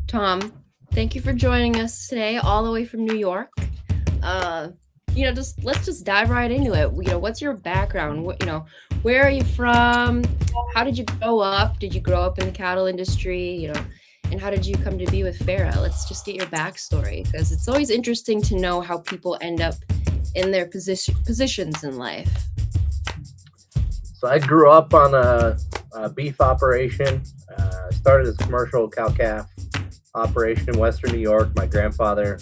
Tom, thank you for joining us today, all the way from New York. Uh, just let's just dive right into it. What's your background? Where are you from? How did you grow up? Did you grow up in the cattle industry? And how did you come to be with Farah? Let's just get your backstory because it's always interesting to know how people end up in their positions in life. So I grew up on a beef operation. Started as a commercial cow calf operation in Western New York. My grandfather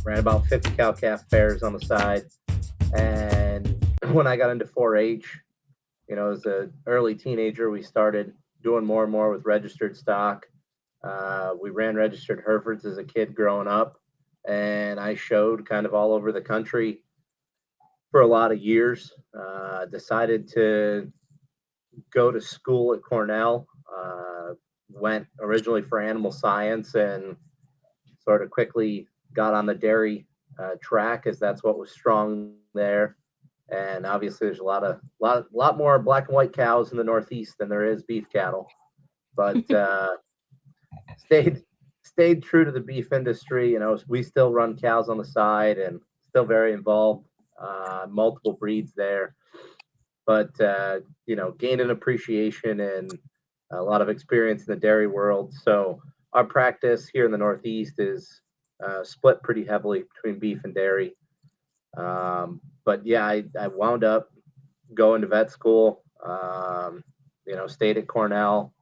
ran about 50 cow calf pairs on the side. And when I got into 4-H, as an early teenager, we started doing more and more with registered stock. We ran registered Herefords as a kid growing up, and I showed kind of all over the country for a lot of years. Decided to go to school at Cornell. Went originally for animal science and sort of quickly got on the dairy track, as that's what was strong there. And obviously, there's a lot more black and white cows in the Northeast than there is beef cattle. But stayed true to the beef industry. We still run cows on the side and still very involved. Multiple breeds there, but gained an appreciation and a lot of experience in the dairy world. So our practice here in the Northeast is split pretty heavily between beef and dairy. But yeah, I wound up going to vet school. Stayed at Cornell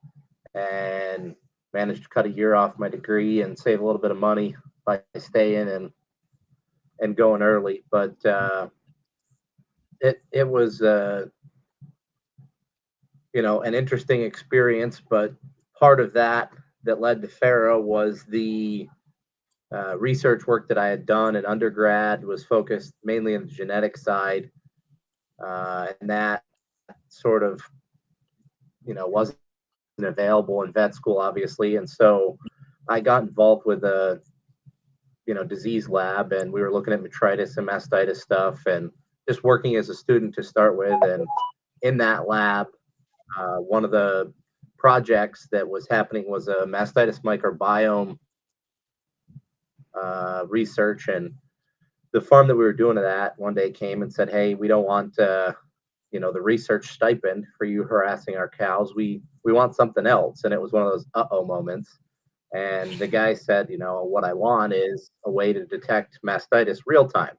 and managed to cut a year off my degree and save a little bit of money by staying and going early. But it was an interesting experience. But part of that led to Farah was the research work that I had done in undergrad was focused mainly on the genetic side, and that sort of wasn't available in vet school, obviously. And so I got involved with a disease lab, and we were looking at metritis and mastitis stuff, and just working as a student to start with. And in that lab, one of the projects that was happening was a mastitis microbiome research. And the farm that we were doing that one day came and said, "Hey, we don't want the research stipend for you harassing our cows. We want something else." And it was one of those uh-oh moments. And the guy said, "What I want is a way to detect mastitis real time."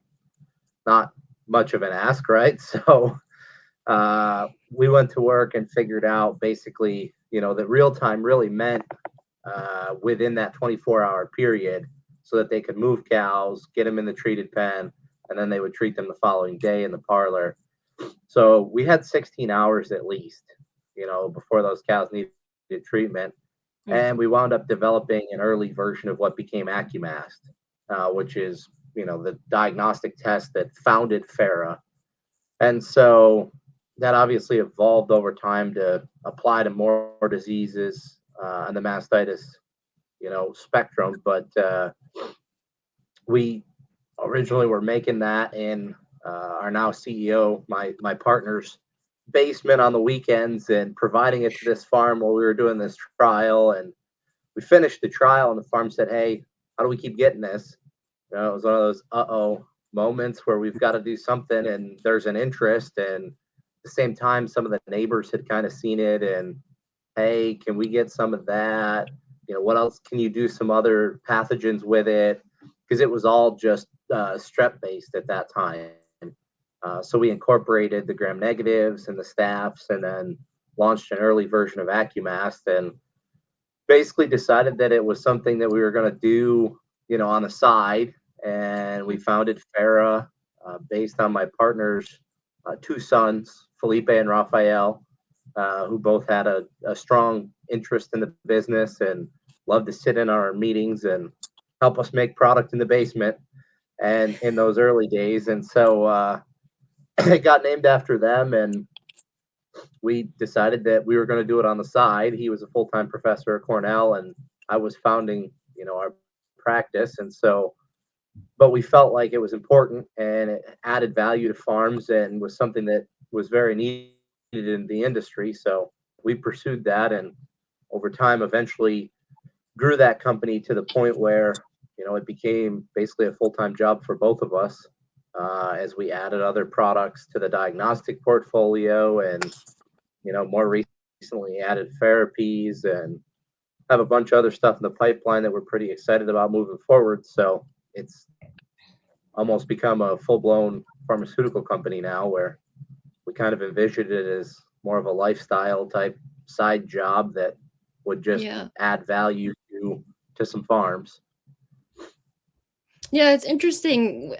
Not much of an ask, right? So we went to work and figured out basically, that real time really meant within that 24-hour period, so that they could move cows, get them in the treated pen, and then they would treat them the following day in the parlor. So we had 16 hours at least, before those cows needed treatment. And we wound up developing an early version of what became AccuMast, which is, the diagnostic test that founded Farah. And so that obviously evolved over time to apply to more diseases on the mastitis, spectrum. But we originally were making that in our now CEO, my partner's basement on the weekends, and providing it to this farm while we were doing this trial. And we finished the trial, and the farm said, "Hey, how do we keep getting this?" It was one of those uh-oh moments where we've got to do something, and there's an interest. And at the same time, some of the neighbors had kind of seen it, and, "Hey, can we get some of that? What else can you do? Some other pathogens with it?" Because it was all just strep based at that time. So we incorporated the gram negatives and the staffs, and then launched an early version of AccuMast, and basically decided that it was something that we were going to do, on the side. And we founded Farah based on my partner's two sons, Felipe and Raphael, who both had a strong interest in the business and loved to sit in our meetings and help us make product in the basement and in those early days. And so it got named after them, and we decided that we were going to do it on the side. He was a full-time professor at Cornell, and I was founding, our practice. And so, but we felt like it was important and it added value to farms and was something that was very needed in the industry. So we pursued that, and over time, eventually grew that company to the point where, you know, it became basically a full-time job for both of us, as we added other products to the diagnostic portfolio, and, you know, more recently added FerAppease and have a bunch of other stuff in the pipeline that we're pretty excited about moving forward. So it's almost become a full-blown pharmaceutical company now, where we kind of envisioned it as more of a lifestyle type side job that would just Yeah. add value to some farms. Yeah, it's interesting.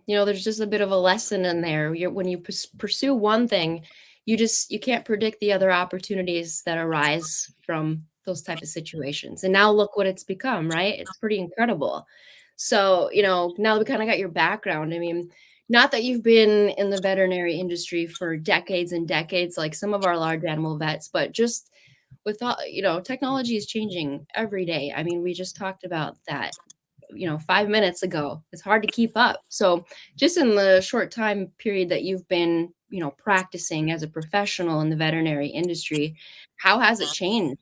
There's just a bit of a lesson in there. When you pursue one thing, you can't predict the other opportunities that arise from those type of situations. And now look what it's become, right? It's pretty incredible. So, now that we kind of got your background, I mean, not that you've been in the veterinary industry for decades and decades, like some of our large animal vets, but just with all, technology is changing every day. I mean, we just talked about that 5 minutes ago. It's hard to keep up. So just in the short time period that you've been practicing as a professional in the veterinary industry, how has it changed,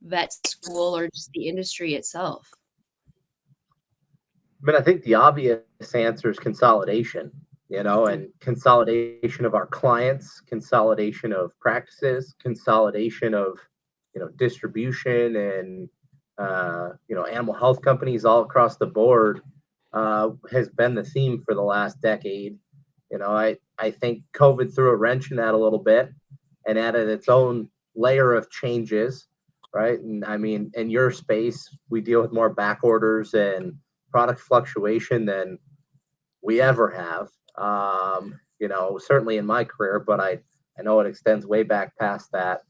vet school or just the industry itself? I mean, I think the obvious answer is consolidation, you know, Mhm. and consolidation of our clients, consolidation of practices, consolidation of, you know, distribution and, you know, animal health companies all across the board, has been the theme for the last decade. You know, I think COVID threw a wrench in that a little bit and added its own layer of changes, right? And I mean, in your space, we deal with more back orders and product fluctuation than we ever have. You know, certainly in my career, but I know it extends way back past that,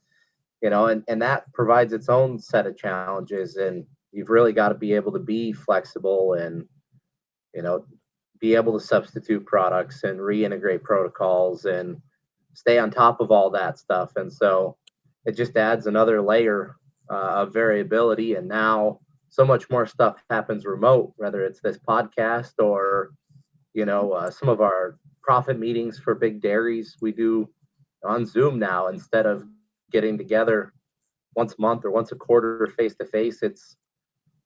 you know, and that provides its own set of challenges. And you've really got to be able to be flexible and, you know, be able to substitute products and reintegrate protocols and stay on top of all that stuff. And so it just adds another layer of variability. And now so much more stuff happens remote, whether it's this podcast or, you know, some of our profit meetings for big dairies we do on Zoom now instead of getting together once a month or once a quarter face to face. It's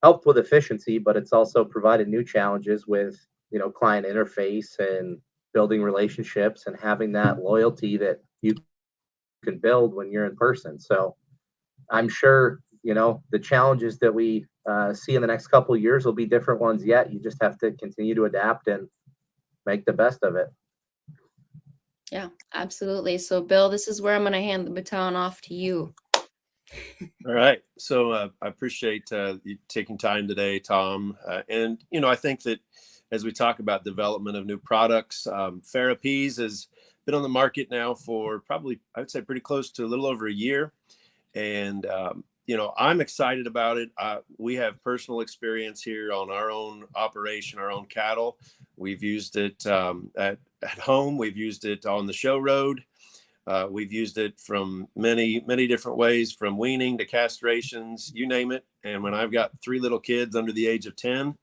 helped with efficiency, but it's also provided new challenges with, you know, client interface and building relationships and having that loyalty that you can build when you're in person. So I'm sure, you know, the challenges that we see in the next couple of years will be different ones yet. You just have to continue to adapt and make the best of it. Yeah, absolutely. So Bill, this is where I'm going to hand the baton off to you. All right. So I appreciate you taking time today, Tom. And, I think that as we talk about development of new products, FerAppease has been on the market now for probably, I would say, pretty close to a little over a year. And, I'm excited about it. We have personal experience here on our own operation, our own cattle. We've used it at home. We've used it on the show road. We've used it from many, many different ways, from weaning to castrations, you name it. And when I've got 3 little kids under the age of 10,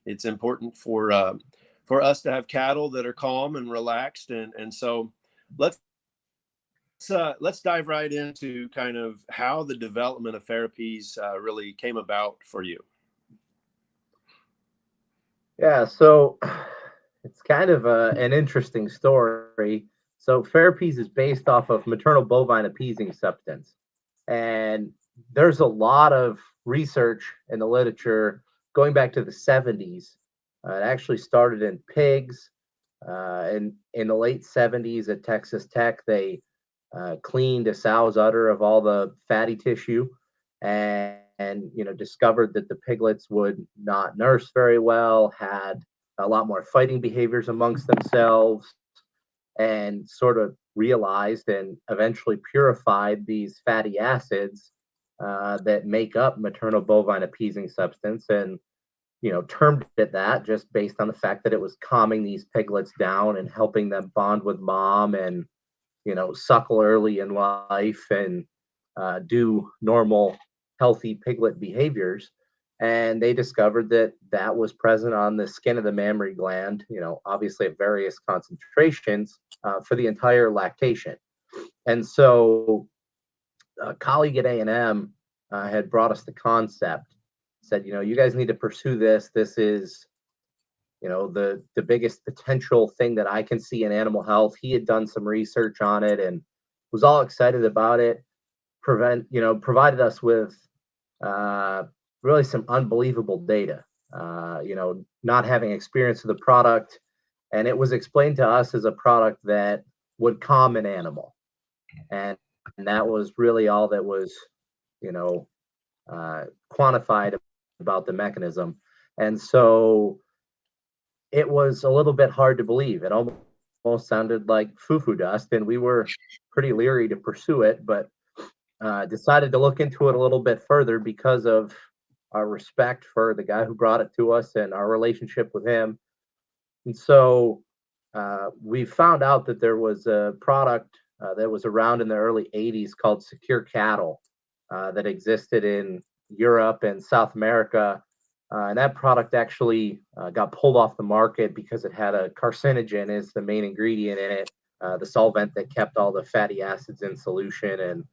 it's important for us to have cattle that are calm and relaxed. And so let's let's dive right into kind of how the development of FerAppease really came about for you. Yeah, so it's kind of an interesting story. So FerAppease is based off of maternal bovine appeasing substance. And there's a lot of research in the literature going back to the 70s. It actually started in pigs. In the late 70s at Texas Tech, they cleaned a sow's udder of all the fatty tissue and you know discovered that the piglets would not nurse very well, had a lot more fighting behaviors amongst themselves, and sort of realized and eventually purified these fatty acids that make up maternal bovine appeasing substance, and you know termed it that just based on the fact that it was calming these piglets down and helping them bond with mom and you know suckle early in life and do normal healthy piglet behaviors. And they discovered that that was present on the skin of the mammary gland, you know, obviously at various concentrations for the entire lactation. And so a colleague at A&M had brought us the concept. said, you guys need to pursue this. This is, the biggest potential thing that I can see in animal health. He had done some research on it and was all excited about it. Provided us with uh, really some unbelievable data. Not having experience with the product, and it was explained to us as a product that would calm an animal, and that was really all that was, you know, quantified about the mechanism. And so it was a little bit hard to believe. It almost sounded like foo-foo dust, and we were pretty leery to pursue it, but decided to look into it a little bit further because of our respect for the guy who brought it to us and our relationship with him. And so we found out that there was a product that was around in the early 80s called Secure Cattle that existed in Europe and South America. And that product actually got pulled off the market because it had a carcinogen as the main ingredient in it, the solvent that kept all the fatty acids in solution and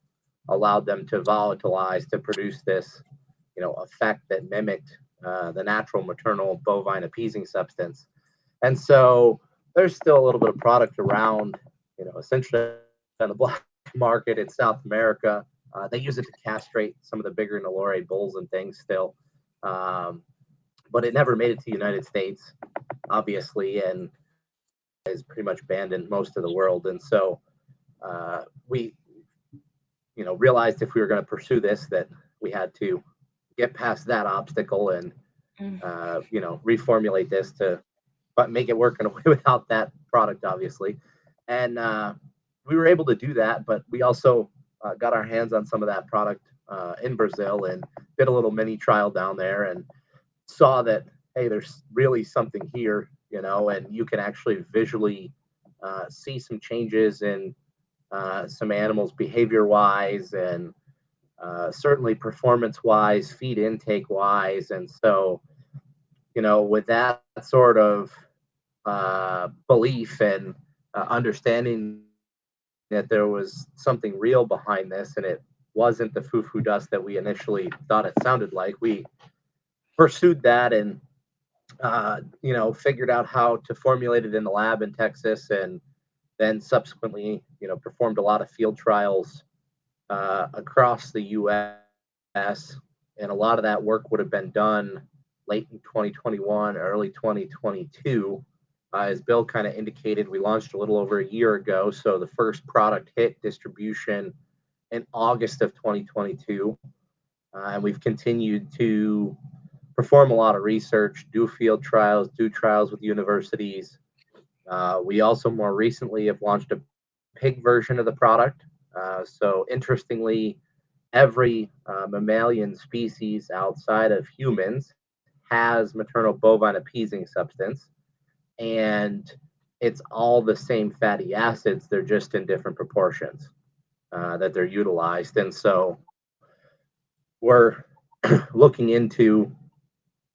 allowed them to volatilize to produce this, effect that mimicked the natural maternal bovine appeasing substance. And so there's still a little bit of product around, essentially on the black market in South America. They use it to castrate some of the bigger Nelore bulls and things still. But it never made it to the United States, obviously, and is pretty much banned in most of the world. And so we, realized if we were going to pursue this, that we had to get past that obstacle and, reformulate this to make it work in a way without that product, obviously. And we were able to do that, but we also got our hands on some of that product in Brazil and did a little mini trial down there and saw that, hey, there's really something here, and you can actually visually see some changes in some animals behavior wise and certainly performance wise, feed intake wise. And so, with that sort of belief and understanding that there was something real behind this and it wasn't the foo-foo dust that we initially thought it sounded like, we pursued that and figured out how to formulate it in the lab in Texas, and then subsequently performed a lot of field trials across the US, and a lot of that work would have been done late in 2021, early 2022. As Bill kind of indicated, we launched a little over a year ago, so the first product hit distribution in August of 2022, and we've continued to perform a lot of research, do field trials, do trials with universities. We also more recently have launched a pig version of the product. So interestingly, every mammalian species outside of humans has maternal bovine appeasing substance, and it's all the same fatty acids. They're just in different proportions that they're utilized. And so we're looking into,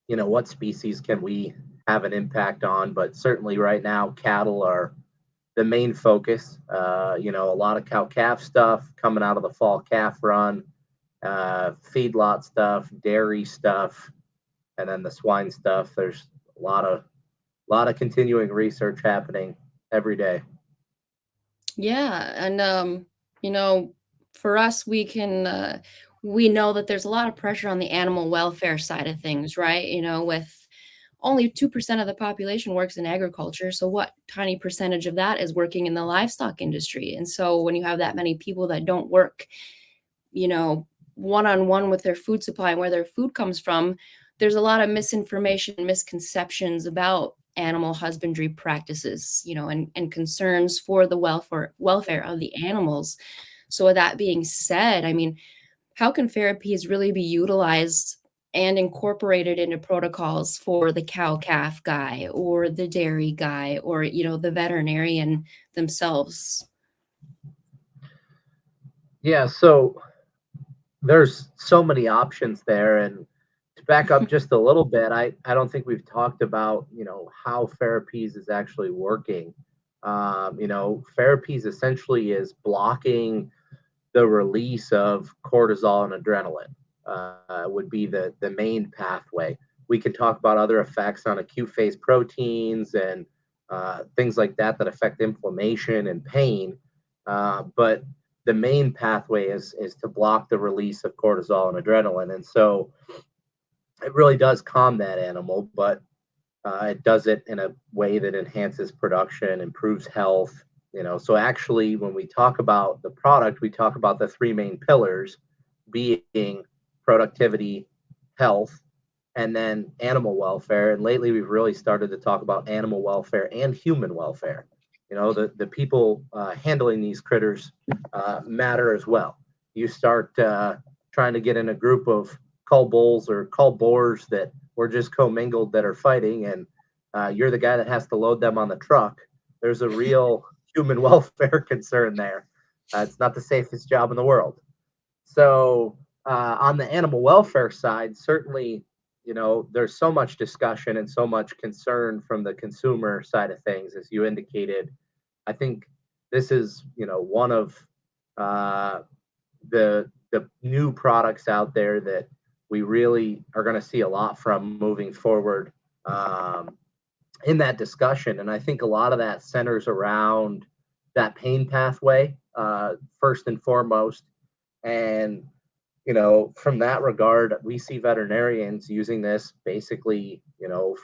what species can we have an impact on, but certainly right now cattle are the main focus. A lot of cow-calf stuff coming out of the fall calf run, feedlot stuff, dairy stuff, and then the swine stuff. There's a lot of continuing research happening every day. Yeah, and for us, we know that there's a lot of pressure on the animal welfare side of things, right? With only 2% of the population works in agriculture. So what tiny percentage of that is working in the livestock industry? And so when you have that many people that don't work, one-on-one with their food supply and where their food comes from, there's a lot of misinformation, misconceptions about animal husbandry practices, and concerns for the welfare of the animals. So with that being said, I mean, how can FerAppease really be utilized and incorporated into protocols for the cow-calf guy or the dairy guy or, the veterinarian themselves? Yeah, so there's so many options there. And to back up just a little bit, I don't think we've talked about, how FerAppease is actually working. FerAppease essentially is blocking the release of cortisol and adrenaline. would be the main pathway. We can talk about other effects on acute phase proteins and things like that that affect inflammation and pain. But the main pathway is to block the release of cortisol and adrenaline. And so it really does calm that animal, but it does it in a way that enhances production, improves health. So actually, when we talk about the product, we talk about the three main pillars being productivity, health, and then animal welfare. And lately, we've really started to talk about animal welfare and human welfare. The people handling these critters matter as well. You start trying to get in a group of cull bulls or cull boars that were just commingled that are fighting, and you're the guy that has to load them on the truck. There's a real human welfare concern there. It's not the safest job in the world. So on the animal welfare side, certainly, there's so much discussion and so much concern from the consumer side of things, as you indicated. I think this is, one of the new products out there that we really are going to see a lot from moving forward in that discussion. And I think a lot of that centers around that pain pathway, first and foremost. And, from that regard, we see veterinarians using this basically,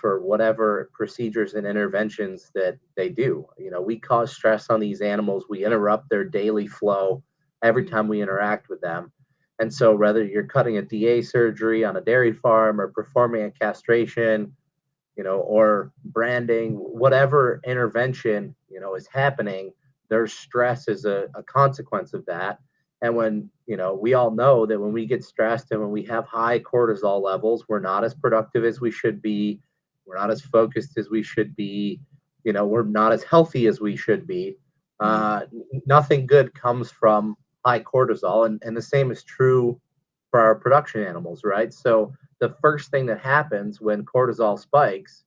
for whatever procedures and interventions that they do. We cause stress on these animals. We interrupt their daily flow every time we interact with them. And so whether you're cutting a DA surgery on a dairy farm or performing a castration, or branding, whatever intervention, is happening, there's stress as a consequence of that. And when, we all know that when we get stressed and when we have high cortisol levels, we're not as productive as we should be. We're not as focused as we should be. We're not as healthy as we should be. Nothing good comes from high cortisol. And the same is true for our production animals, right? So the first thing that happens when cortisol spikes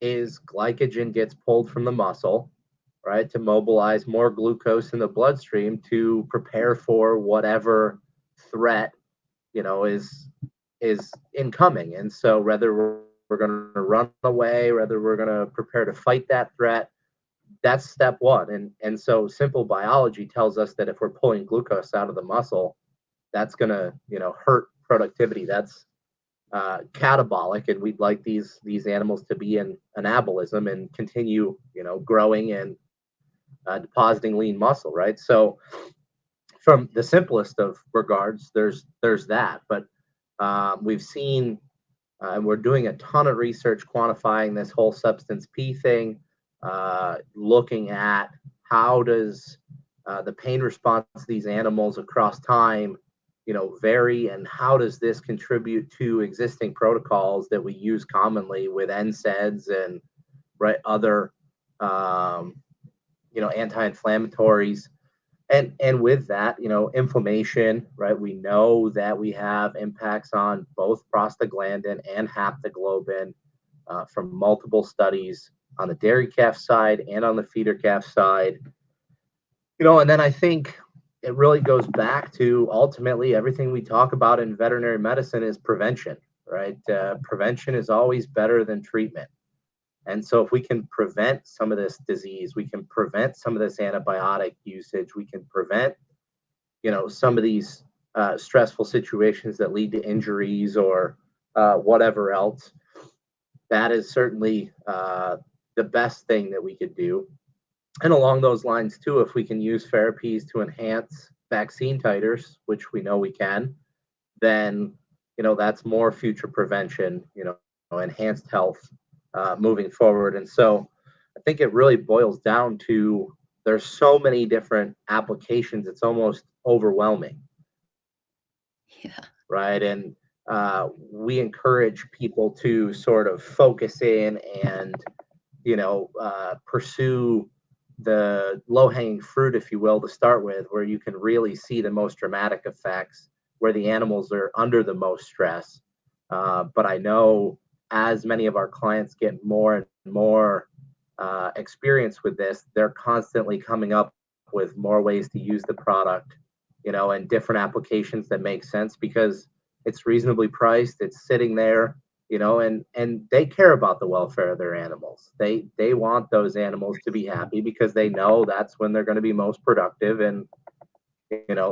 is glycogen gets pulled from the muscle, right, to mobilize more glucose in the bloodstream to prepare for whatever threat, is incoming. And so whether we're going to run away, whether we're going to prepare to fight that threat, that's step one. And so simple biology tells us that if we're pulling glucose out of the muscle, that's going to, hurt productivity. That's catabolic, and we'd like these animals to be in anabolism and continue, growing and depositing lean muscle, right? So from the simplest of regards, there's that. But we've seen, and we're doing a ton of research quantifying this whole substance P thing, looking at how does the pain response of these animals across time, vary, and how does this contribute to existing protocols that we use commonly with NSAIDs and other anti-inflammatories, and with that, inflammation, right? We know that we have impacts on both prostaglandin and haptoglobin from multiple studies on the dairy calf side and on the feeder calf side. And then I think it really goes back to ultimately everything we talk about in veterinary medicine is prevention, right? Prevention is always better than treatment. And so if we can prevent some of this disease, we can prevent some of this antibiotic usage, we can prevent, some of these stressful situations that lead to injuries or whatever else, that is certainly the best thing that we could do. And along those lines, too, if we can use FerAppease to enhance vaccine titers, which we know we can, then, that's more future prevention, enhanced health moving forward. And so I think it really boils down to there's so many different applications, it's almost overwhelming. Yeah. Right. And we encourage people to sort of focus in and, pursue the low-hanging fruit, if you will, to start with, where you can really see the most dramatic effects, where the animals are under the most stress. But I know as many of our clients get more and more experience with this, they're constantly coming up with more ways to use the product, and different applications that make sense, because it's reasonably priced, it's sitting there, and they care about the welfare of their animals. They want those animals to be happy because they know that's when they're going to be most productive and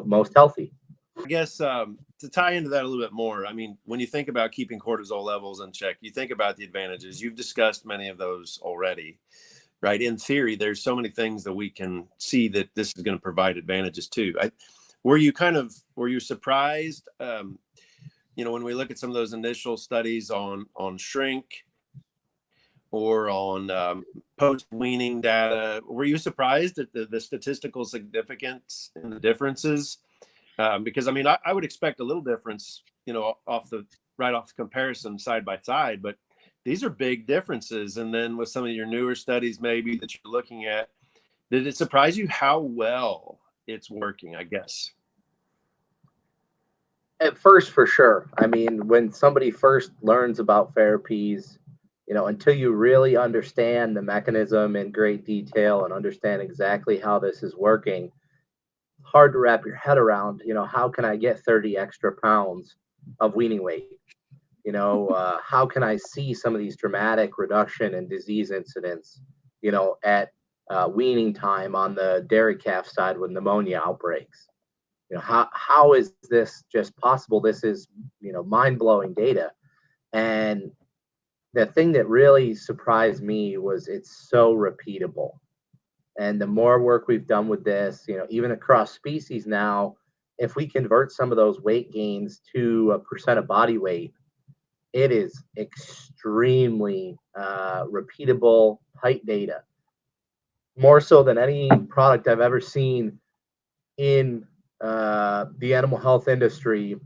most healthy. I guess to tie into that a little bit more, I mean, when you think about keeping cortisol levels in check, you think about the advantages. You've discussed many of those already, right? In theory, there's so many things that we can see that this is going to provide advantages to. Were you surprised? When we look at some of those initial studies on shrink or on post-weaning data, were you surprised at the statistical significance and the differences? Because I mean, I would expect a little difference, off the comparison side by side, but these are big differences. And then with some of your newer studies, maybe that you're looking at, did it surprise you how well it's working, I guess? At first, for sure. I mean, when somebody first learns about FerAppease, until you really understand the mechanism in great detail and understand exactly how this is working, hard to wrap your head around. How can I get 30 extra pounds of weaning weight? How can I see some of these dramatic reduction in disease incidents, at weaning time on the dairy calf side with pneumonia outbreaks? How is this just possible? This is, mind-blowing data. And the thing that really surprised me was it's so repeatable. And the more work we've done with this, even across species now, if we convert some of those weight gains to a percent of body weight, it is extremely repeatable, tight data. More so than any product I've ever seen in the animal health industry.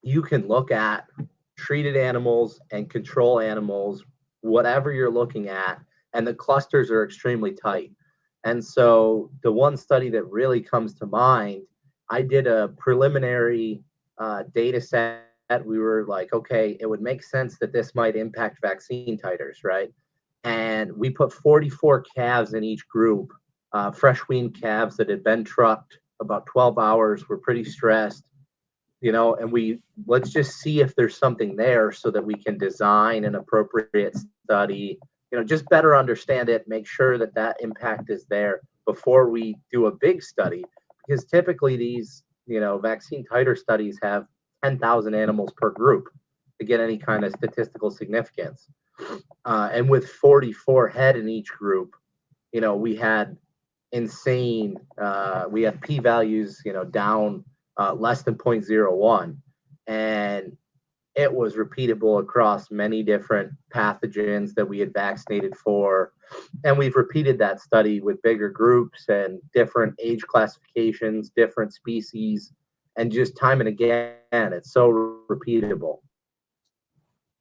You can look at treated animals and control animals, whatever you're looking at, and the clusters are extremely tight. And so the one study that really comes to mind, I did a preliminary data set. We were like, okay, it would make sense that this might impact vaccine titers, right? And we put 44 calves in each group, fresh weaned calves that had been trucked about 12 hours, were pretty stressed, and let's just see if there's something there so that we can design an appropriate study, just better understand it, make sure that that impact is there before we do a big study. Because typically these, vaccine titer studies have 10,000 animals per group to get any kind of statistical significance. And with 44 head in each group, we had insane, we had p-values, down less than 0.01. And it was repeatable across many different pathogens that we had vaccinated for. And we've repeated that study with bigger groups and different age classifications, different species, and just time and again, it's so repeatable.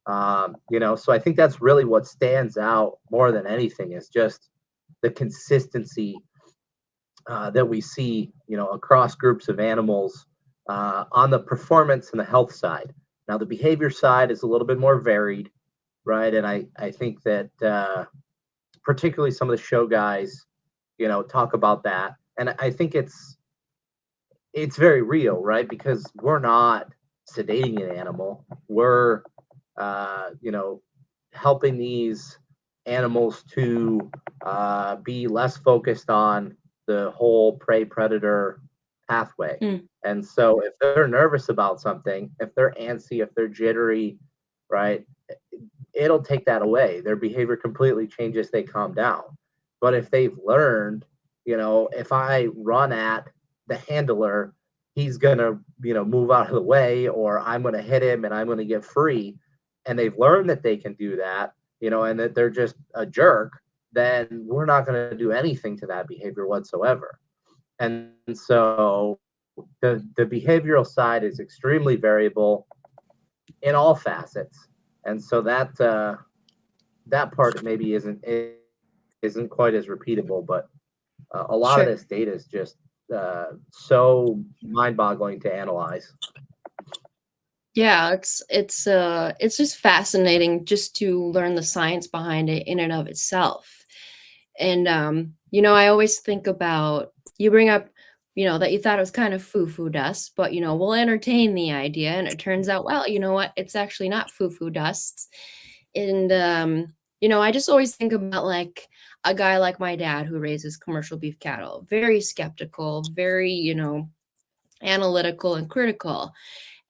So I think that's really what stands out more than anything is just the consistency that we see, across groups of animals on the performance and the health side. Now, the behavior side is a little bit more varied, right? And I think that particularly some of the show guys, talk about that. And I think it's very real, right? Because we're not sedating an animal. We're, helping these animals to be less focused on the whole prey predator pathway. And so if they're nervous about something, if they're antsy, if they're jittery, right, it'll take that away. Their behavior completely changes, they calm down. But if they've learned, if I run at the handler, he's going to, move out of the way, or I'm going to hit him and I'm going to get free. And they've learned that they can do that, and that they're just a jerk, then we're not going to do anything to that behavior whatsoever. And so the behavioral side is extremely variable in all facets. And so that part maybe isn't quite as repeatable, but a lot of this data is just so mind-boggling to analyze. Yeah, it's just fascinating just to learn the science behind it in and of itself. And I always think about, you bring up that you thought it was kind of foo-foo dust, but, we'll entertain the idea. And it turns out, well, you know what? It's actually not foo-foo dust. And, I just always think about like a guy like my dad who raises commercial beef cattle, very skeptical, very, analytical and critical.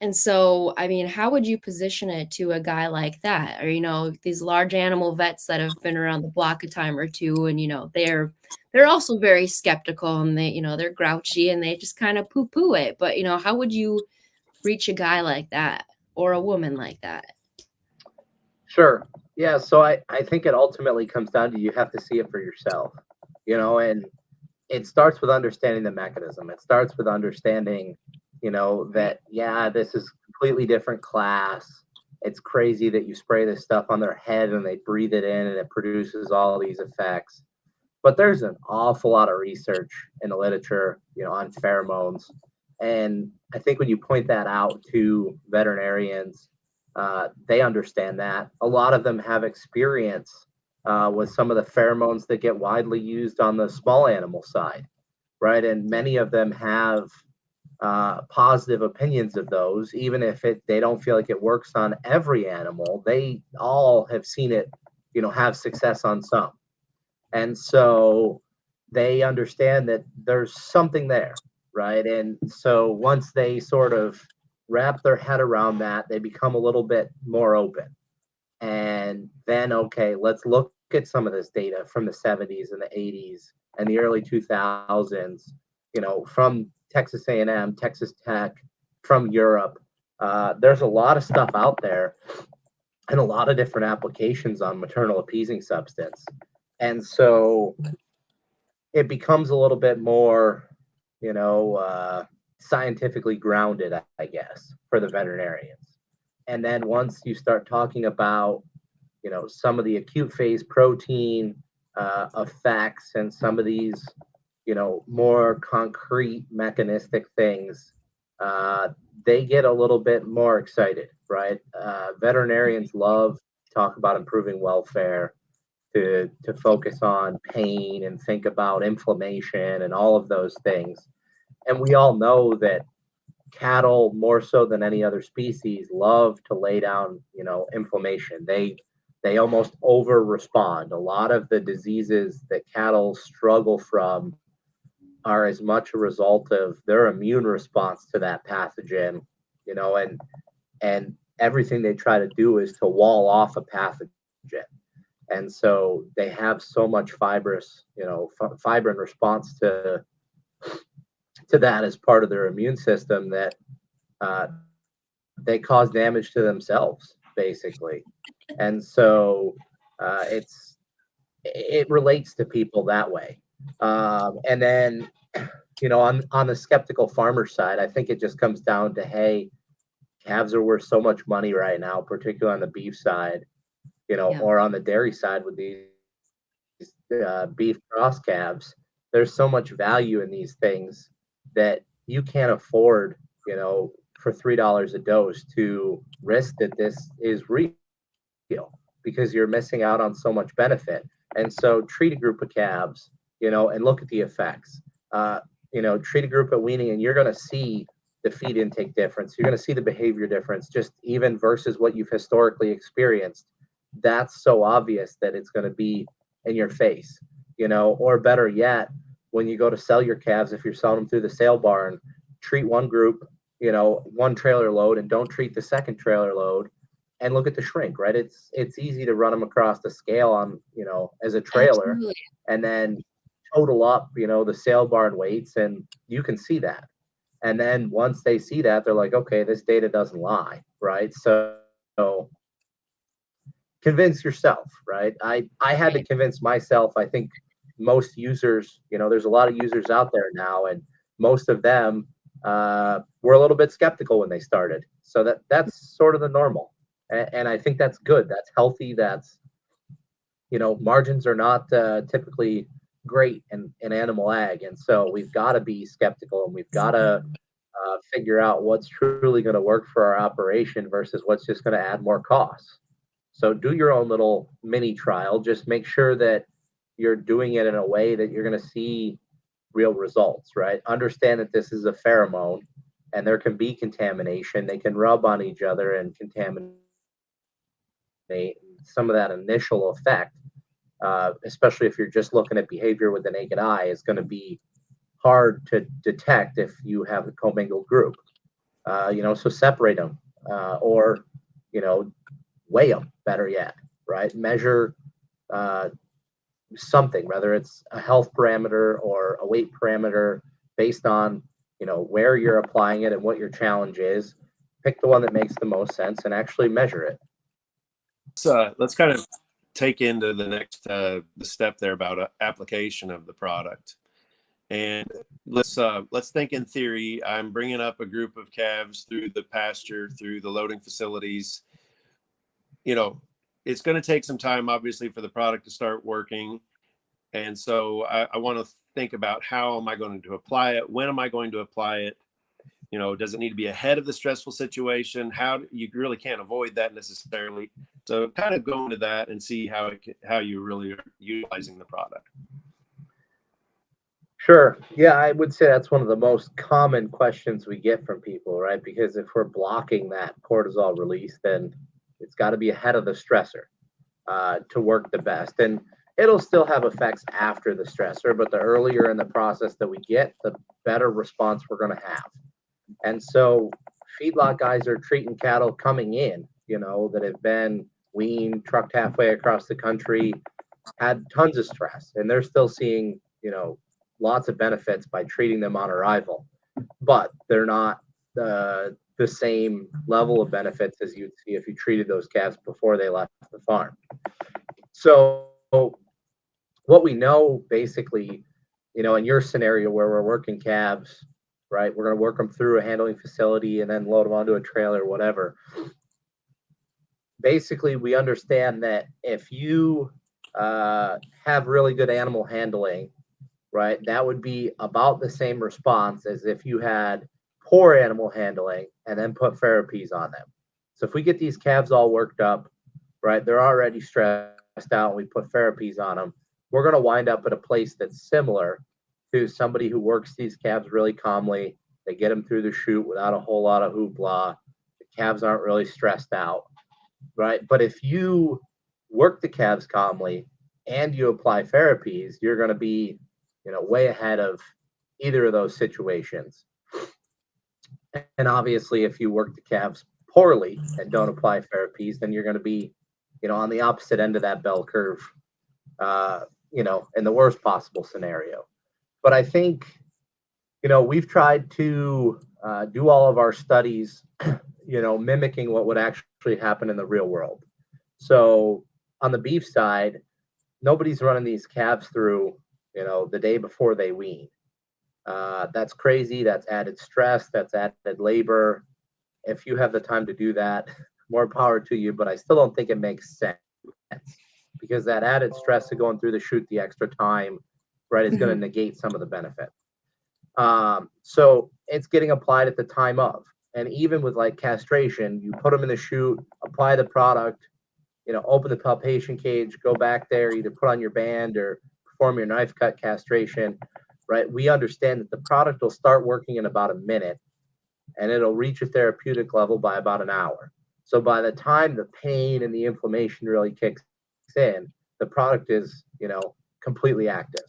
And so, I mean, how would you position it to a guy like that? Or, these large animal vets that have been around the block a time or two, and, they're also very skeptical, and they're grouchy, and they just kind of poo-poo it. But, how would you reach a guy like that or a woman like that? Sure. Yeah. So I think it ultimately comes down to you have to see it for yourself, and it starts with understanding the mechanism. It starts with understanding, that, yeah, this is completely different class. It's crazy that you spray this stuff on their head and they breathe it in and it produces all these effects. But there's an awful lot of research in the literature, on pheromones. And I think when you point that out to veterinarians, they understand that. A lot of them have experience with some of the pheromones that get widely used on the small animal side, right? And many of them have positive opinions of those, even if they don't feel like it works on every animal. They all have seen it, have success on some. And so they understand that there's something there, right? And so once they sort of wrap their head around that, they become a little bit more open. And then, okay, let's look at some of this data from the 70s and the 80s and the early 2000s, from Texas A&M, Texas Tech, from Europe. There's a lot of stuff out there and a lot of different applications on maternal appeasing substance. And so it becomes a little bit more, scientifically grounded, I guess, for the veterinarians. And then once you start talking about, some of the acute phase protein effects and some of these, more concrete mechanistic things, they get a little bit more excited, right? Veterinarians love to talk about improving welfare, to focus on pain and think about inflammation and all of those things. And we all know that cattle, more so than any other species, love to lay down, inflammation. They almost over respond. A lot of the diseases that cattle struggle from are as much a result of their immune response to that pathogen, and everything they try to do is to wall off a pathogen. And so they have so much fibrous, fibrin response to that as part of their immune system that they cause damage to themselves, basically. And so it relates to people that way. And then, on the skeptical farmer side, I think it just comes down to, hey, calves are worth so much money right now, particularly on the beef side, Yeah. or on the dairy side with these beef cross calves. There's so much value in these things that you can't afford, for $3 a dose to risk that this is real, because you're missing out on so much benefit. And so treat a group of calves, and look at the effects. Treat a group at weaning, and you're going to see the feed intake difference. You're going to see the behavior difference, just even versus what you've historically experienced. That's so obvious that it's going to be in your face, or better yet, when you go to sell your calves, if you're selling them through the sale barn, treat one group, one trailer load, and don't treat the second trailer load, and look at the shrink, right? It's easy to run them across the scale on, as a trailer. Absolutely. And then total up, the sale barn weights, and you can see that. And then once they see that, they're like, okay, this data doesn't lie, right? So convince yourself, right? I had to convince myself. I think most users, there's a lot of users out there now, and most of them were a little bit skeptical when they started. So that's sort of the normal. And I think that's good. That's healthy. That's, margins are not typically great in animal ag. And so we've got to be skeptical, and we've got to figure out what's truly going to work for our operation versus what's just going to add more costs. So do your own little mini trial. Just make sure that you're doing it in a way that you're going to see real results, right? Understand that this is a pheromone and there can be contamination. They can rub on each other and contaminate some of that initial effect, especially if you're just looking at behavior with the naked eye, is going to be hard to detect if you have a commingled group. So separate them, or weigh them. Better yet, right? Measure something, whether it's a health parameter or a weight parameter, based on where you're applying it and what your challenge is. Pick the one that makes the most sense and actually measure it. Let's kind of take into the next the step there about application of the product. And let's think in theory. I'm bringing up a group of calves through the pasture, through the loading facilities. It's going to take some time, obviously, for the product to start working. And so I want to think about, how am I going to apply it? When am I going to apply it? Does it need to be ahead of the stressful situation? You really can't avoid that necessarily. So kind of go into that and see how you really are utilizing the product. Sure. Yeah, I would say that's one of the most common questions we get from people, right? Because if we're blocking that cortisol release, then it's got to be ahead of the stressor to work the best. And it'll still have effects after the stressor, but the earlier in the process that we get, the better response we're going to have. And so feedlot guys are treating cattle coming in, that have been weaned, trucked halfway across the country, had tons of stress, and they're still seeing, lots of benefits by treating them on arrival. But they're not the same level of benefits as you'd see if you treated those calves before they left the farm. So what we know basically, in your scenario where we're working calves, right? We're going to work them through a handling facility and then load them onto a trailer, whatever. Basically, we understand that if you have really good animal handling, right, that would be about the same response as if you had poor animal handling and then put FerAppease on them. So if we get these calves all worked up, right, they're already stressed out, and we put FerAppease on them, we're going to wind up at a place that's similar to somebody who works these calves really calmly. They get them through the chute without a whole lot of hoopla. The calves aren't really stressed out, right? But if you work the calves calmly and you apply FerAppease, you're going to be, way ahead of either of those situations. And obviously, if you work the calves poorly and don't apply FerAppease, then you're going to be, on the opposite end of that bell curve, in the worst possible scenario. But I think, we've tried to do all of our studies, mimicking what would actually happen in the real world. So on the beef side, nobody's running these calves through, the day before they wean. That's crazy. That's added stress. That's added labor. If you have the time to do that, more power to you. But I still don't think it makes sense, because that added stress of going through the chute the extra time, right, is going to negate some of the benefit. So it's getting applied at the time of. And even with like castration, you put them in the chute, apply the product, open the palpation cage, go back there, either put on your band or perform your knife cut castration, right? We understand that the product will start working in about a minute, and it'll reach a therapeutic level by about an hour. So by the time the pain and the inflammation really kicks in, the product is, completely active.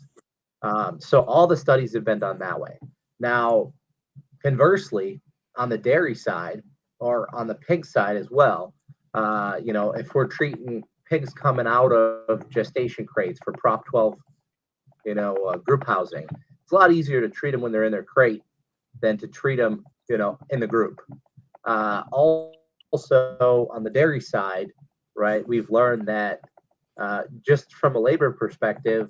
So all the studies have been done that way. Now, conversely, on the dairy side or on the pig side as well, if we're treating pigs coming out of gestation crates for Prop 12, group housing, it's a lot easier to treat them when they're in their crate than to treat them, in the group. Also, on the dairy side, right, we've learned that just from a labor perspective,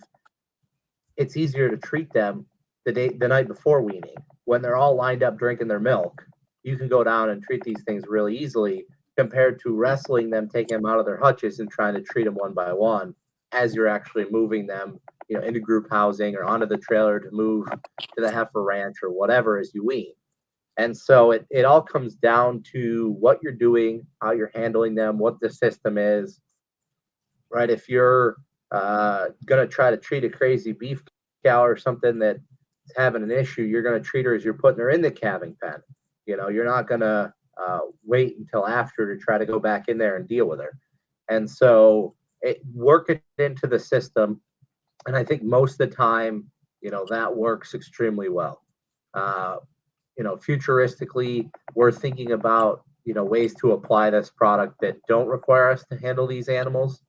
it's easier to treat them the night before weaning. When they're all lined up drinking their milk, you can go down and treat these things really easily, compared to wrestling them, taking them out of their hutches and trying to treat them one by one as you're actually moving them, into group housing or onto the trailer to move to the heifer ranch or whatever as you wean. And so it all comes down to what you're doing, how you're handling them, what the system is, right? If you're going to try to treat a crazy beef cow or something that, having an issue, you're going to treat her as you're putting her in the calving pen. You're not going to wait until after to try to go back in there and deal with her. And so work it into the system. And I think most of the time, that works extremely well. Futuristically, we're thinking about, ways to apply this product that don't require us to handle these animals.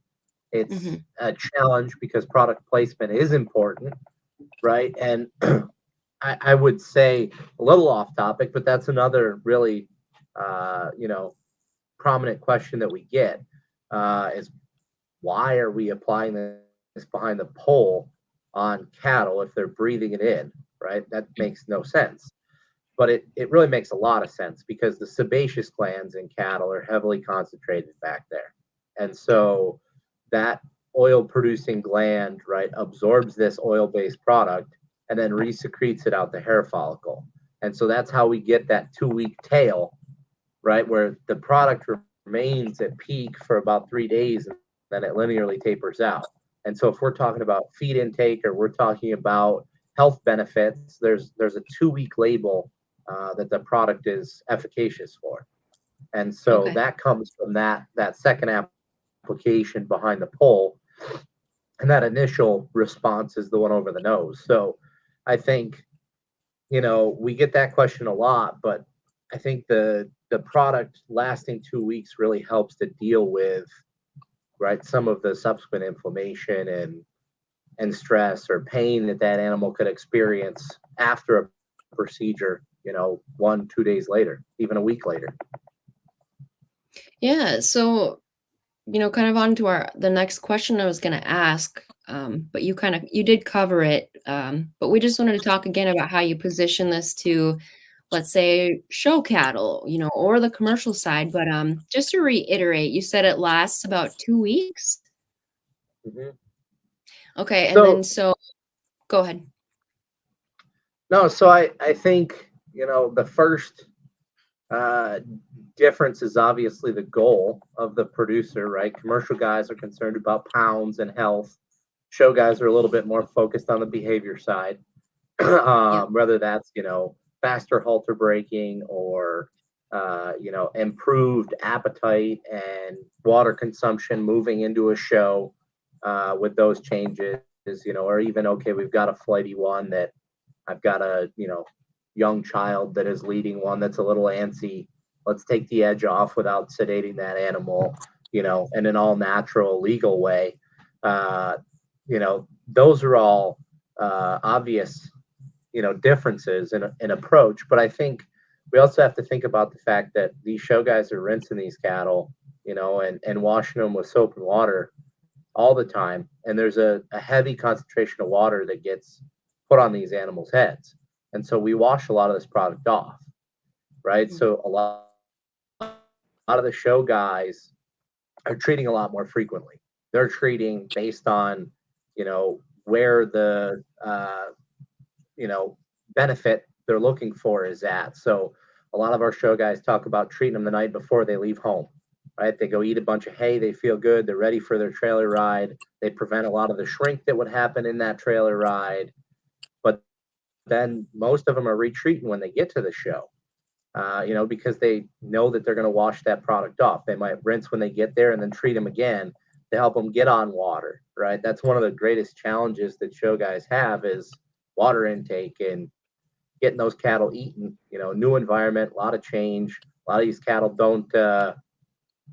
It's a challenge because product placement is important, right? And I would say a little off topic, but that's another really, prominent question that we get is why are we applying this behind the pole on cattle if they're breathing it in, right? That makes no sense. But it really makes a lot of sense because the sebaceous glands in cattle are heavily concentrated back there. And so that oil producing gland, right, absorbs this oil-based product and then resecretes it out the hair follicle. And so that's how we get that 2-week tail, right, where the product remains at peak for about 3 days and then it linearly tapers out. And so if we're talking about feed intake or we're talking about health benefits, there's a 2-week label that the product is efficacious for. And so that comes from that second application behind the pole. And that initial response is the one over the nose. So I think, we get that question a lot, but I think the product lasting 2 weeks really helps to deal with, right, some of the subsequent inflammation and stress or pain that animal could experience after a procedure, 1-2 days later, even a week later. Yeah. So, kind of on to the next question I was going to ask, but you did cover it. But we just wanted to talk again about how you position this to, let's say, show cattle, or the commercial side. But just to reiterate, you said it lasts about 2 weeks. Mm-hmm. Okay. And then go ahead. No, so I think, the first difference is obviously the goal of the producer, right? Commercial guys are concerned about pounds and health. Show guys are a little bit more focused on the behavior side, whether that's, faster halter breaking or, improved appetite and water consumption moving into a show with those changes, or even, okay, we've got a flighty one that I've got a, young child that is leading one that's a little antsy. Let's take the edge off without sedating that animal, in an all natural, legal way. Those are all obvious, differences in approach. But I think we also have to think about the fact that these show guys are rinsing these cattle, and washing them with soap and water all the time. And there's a heavy concentration of water that gets put on these animals' heads. And so we wash a lot of this product off, right? Mm-hmm. So a lot of the show guys are treating a lot more frequently. They're treating based on, where the, benefit they're looking for is at. So a lot of our show guys talk about treating them the night before they leave home, right? They go eat a bunch of hay. They feel good. They're ready for their trailer ride. They prevent a lot of the shrink that would happen in that trailer ride. But then most of them are retreating when they get to the show, because they know that they're going to wash that product off. They might rinse when they get there and then treat them again to help them get on water, right? That's one of the greatest challenges that show guys have is water intake and getting those cattle eaten, new environment, a lot of change. A lot of these cattle don't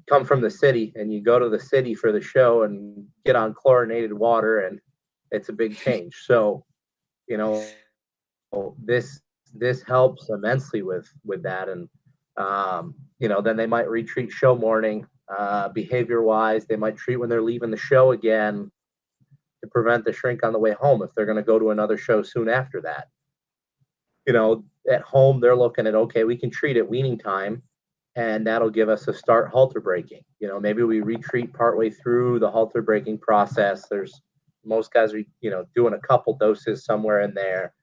come from the city, and you go to the city for the show and get on chlorinated water, and it's a big change. So, this helps immensely with that. And then they might retreat show morning. Behavior wise, they might treat when they're leaving the show again to prevent the shrink on the way home if they're going to go to another show soon after that. At home they're looking at, okay, we can treat at weaning time, and that'll give us a start halter breaking. Maybe we retreat partway through the halter breaking process. Most guys are doing a couple doses somewhere in there.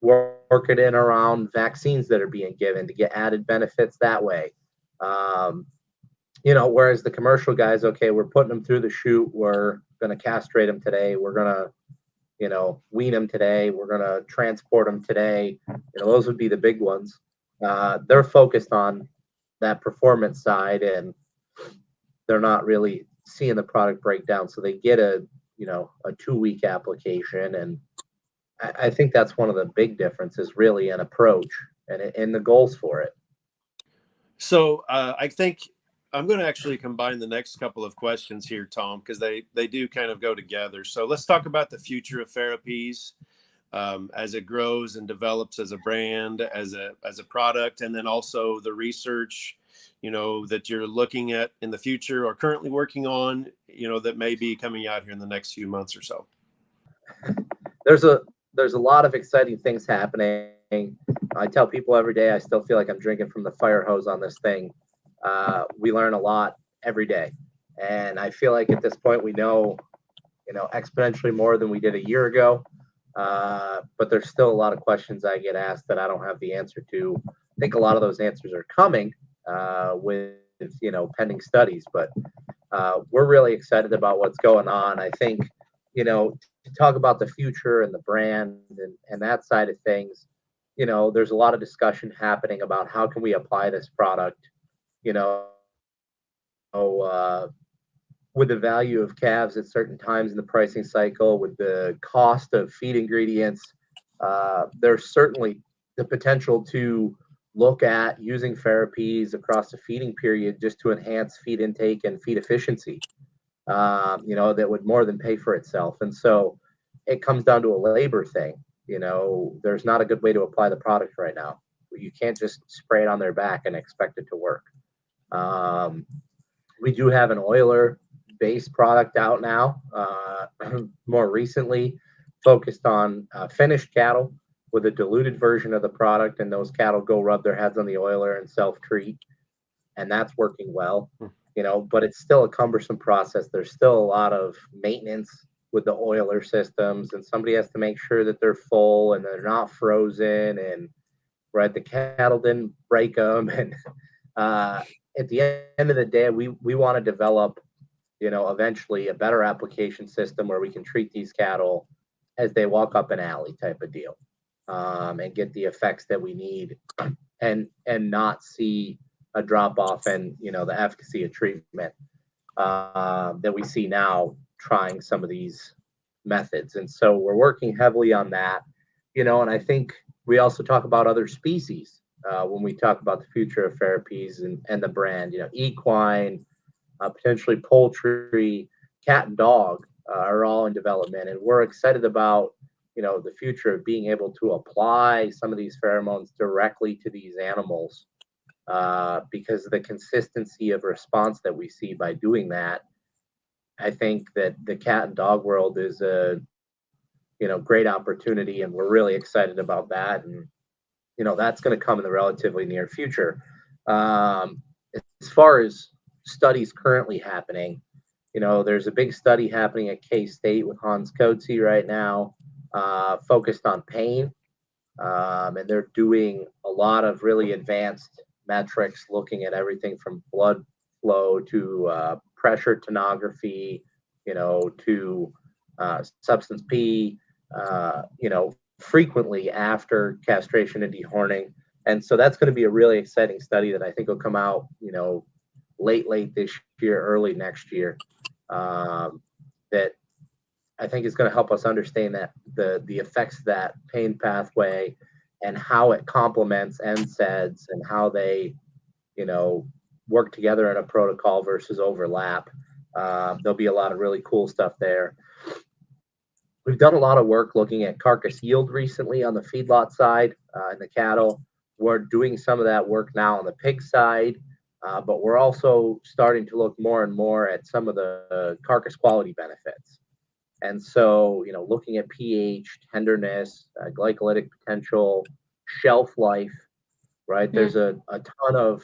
Work it in around vaccines that are being given to get added benefits that way. Whereas the commercial guys, okay, we're putting them through the chute. We're going to castrate them today. We're going to, wean them today. We're going to transport them today. Those would be the big ones. They're focused on that performance side, and they're not really seeing the product break down. So they get a 2-week application. And I think that's one of the big differences really in approach and the goals for it. So I think I'm going to actually combine the next couple of questions here, Tom, because they do kind of go together. So let's talk about the future of FerAppease as it grows and develops as a brand, as a product, and then also the research, that you're looking at in the future or currently working on, that may be coming out here in the next few months or so. There's a lot of exciting things happening. I tell people every day I still feel like I'm drinking from the fire hose on this thing. We learn a lot every day, and I feel like at this point we know exponentially more than we did a year ago. But there's still a lot of questions I get asked that I don't have the answer to. I think a lot of those answers are coming with pending studies, but we're really excited about what's going on. I think to talk about the future and the brand and that side of things, there's a lot of discussion happening about how can we apply this product, with the value of calves at certain times in the pricing cycle, with the cost of feed ingredients. There's certainly the potential to look at using FerAppease across the feeding period just to enhance feed intake and feed efficiency, that would more than pay for itself. And so it comes down to a labor thing. There's not a good way to apply the product right now. You can't just spray it on their back and expect it to work. We do have an oiler-based product out now, more recently focused on finished cattle with a diluted version of the product, and those cattle go rub their heads on the oiler and self-treat, and that's working well. But it's still a cumbersome process. There's still a lot of maintenance with the oiler systems, and somebody has to make sure that they're full and they're not frozen, and the cattle didn't break them. And at the end of the day, we want to develop, eventually a better application system where we can treat these cattle as they walk up an alley type of deal, and get the effects that we need, and not see a drop off in the efficacy of treatment that we see now trying some of these methods. And so we're working heavily on that, and I think we also talk about other species when we talk about the future of FerAppease and the brand. Equine, potentially poultry, cat and dog are all in development, and we're excited about the future of being able to apply some of these pheromones directly to these animals, because of the consistency of response that we see by doing that. I think that the cat and dog world is a great opportunity, and we're really excited about that. And that's going to come in the relatively near future. As far as studies currently happening, there's a big study happening at K-State with Hans Coetzee right now, focused on pain, and they're doing a lot of really advanced metrics, looking at everything from blood flow to pressure tonography, to substance P, frequently after castration and dehorning. And so that's going to be a really exciting study that I think will come out, late this year, early next year, that I think is going to help us understand that the effects of that pain pathway and how it complements NSAIDs and how they, work together in a protocol versus overlap. There'll be a lot of really cool stuff there. We've done a lot of work looking at carcass yield recently on the feedlot side and the cattle. We're doing some of that work now on the pig side, but we're also starting to look more and more at some of the carcass quality benefits. And so, looking at pH, tenderness, glycolytic potential, shelf life, right? There's a ton of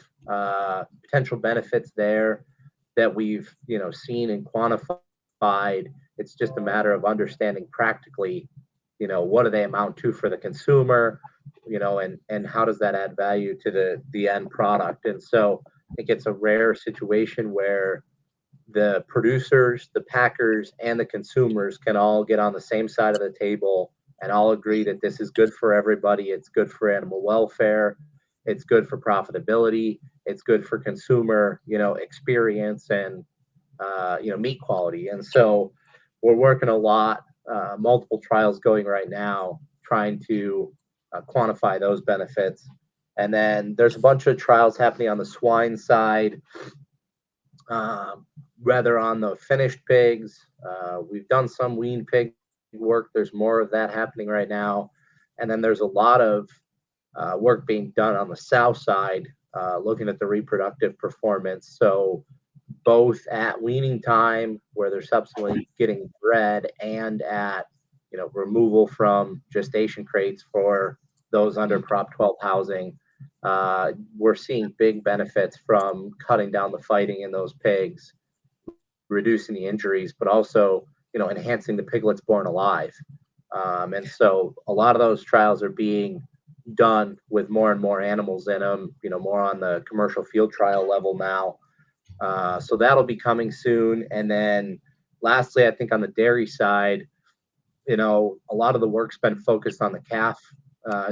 potential benefits there that we've, seen and quantified. It's just a matter of understanding practically, what do they amount to for the consumer, and how does that add value to the end product. And so I think it's a rare situation where, the producers, the packers, and the consumers can all get on the same side of the table and all agree that this is good for everybody. It's good for animal welfare. It's good for profitability. It's good for consumer, experience and, meat quality. And so we're working a lot, multiple trials going right now, trying to quantify those benefits. And then there's a bunch of trials happening on the swine side, rather on the finished pigs. We've done some wean pig work. There's more of that happening right now. And then there's a lot of work being done on the sow side, looking at the reproductive performance. So both at weaning time, where they're subsequently getting bred, and at removal from gestation crates for those under Prop 12 housing, we're seeing big benefits from cutting down the fighting in those pigs, reducing the injuries, but also enhancing the piglets born alive. And so a lot of those trials are being done with more and more animals in them, more on the commercial field trial level now. So that'll be coming soon. And then lastly, I think on the dairy side, a lot of the work's been focused on the calf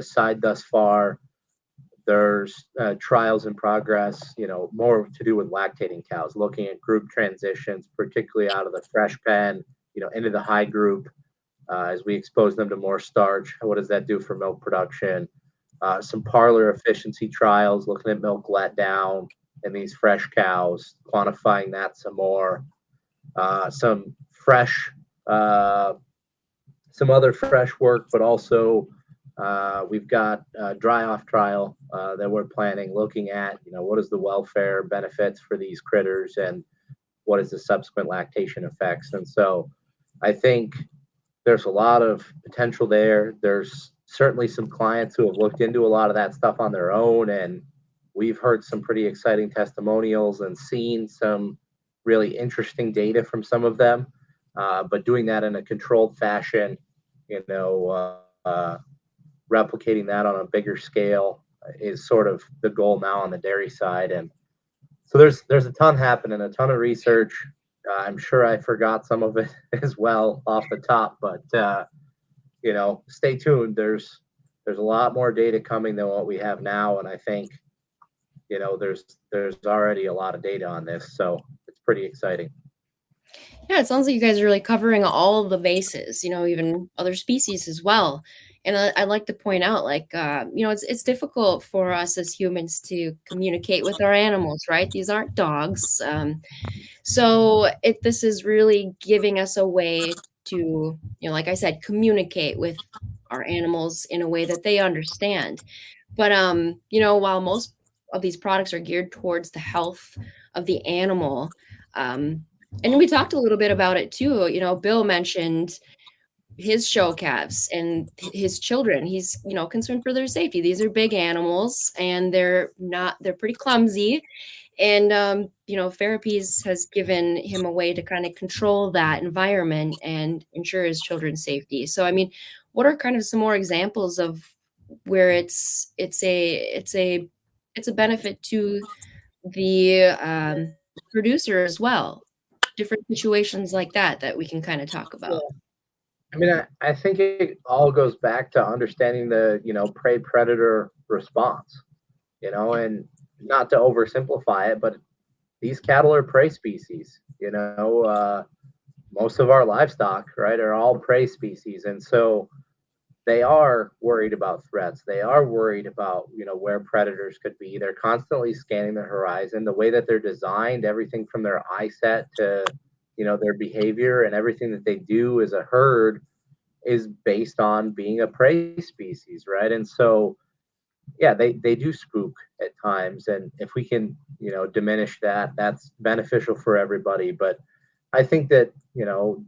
side thus far. There's trials in progress, more to do with lactating cows, looking at group transitions, particularly out of the fresh pen, into the high group, as we expose them to more starch. What does that do for milk production? Some parlor efficiency trials, looking at milk letdown in these fresh cows, quantifying that some more. Some other fresh work, but also we've got a dry off trial that we're planning, looking at, what is the welfare benefits for these critters and what is the subsequent lactation effects. And so I think there's a lot of potential there. There's certainly some clients who have looked into a lot of that stuff on their own, and we've heard some pretty exciting testimonials and seen some really interesting data from some of them, but doing that in a controlled fashion, replicating that on a bigger scale is sort of the goal now on the dairy side. And so there's a ton happening, a ton of research. I'm sure I forgot some of it as well off the top, but stay tuned. There's a lot more data coming than what we have now, and I think there's already a lot of data on this, so it's pretty exciting. Yeah, it sounds like you guys are really covering all of the bases, even other species as well. And I like to point out, it's difficult for us as humans to communicate with our animals, right? These aren't dogs. So this is really giving us a way to, like I said, communicate with our animals in a way that they understand. But, while most of these products are geared towards the health of the animal, and we talked a little bit about it too. Bill mentioned his show calves and his children. He's, concerned for their safety. These are big animals and they're pretty clumsy. And, FerAppease has given him a way to kind of control that environment and ensure his children's safety. So, I mean, what are kind of some more examples of where it's a benefit to the producer as well? Different situations like that we can kind of talk about. I mean, I think it all goes back to understanding the, prey predator response, and not to oversimplify it, but these cattle are prey species, most of our livestock, right, are all prey species. And so they are worried about threats. They are worried about, where predators could be. They're constantly scanning the horizon. The way that they're designed, everything from their eye set to, their behavior and everything that they do as a herd is based on being a prey species, right? And so, yeah, they do spook at times. And if we can, diminish that, that's beneficial for everybody. But I think that,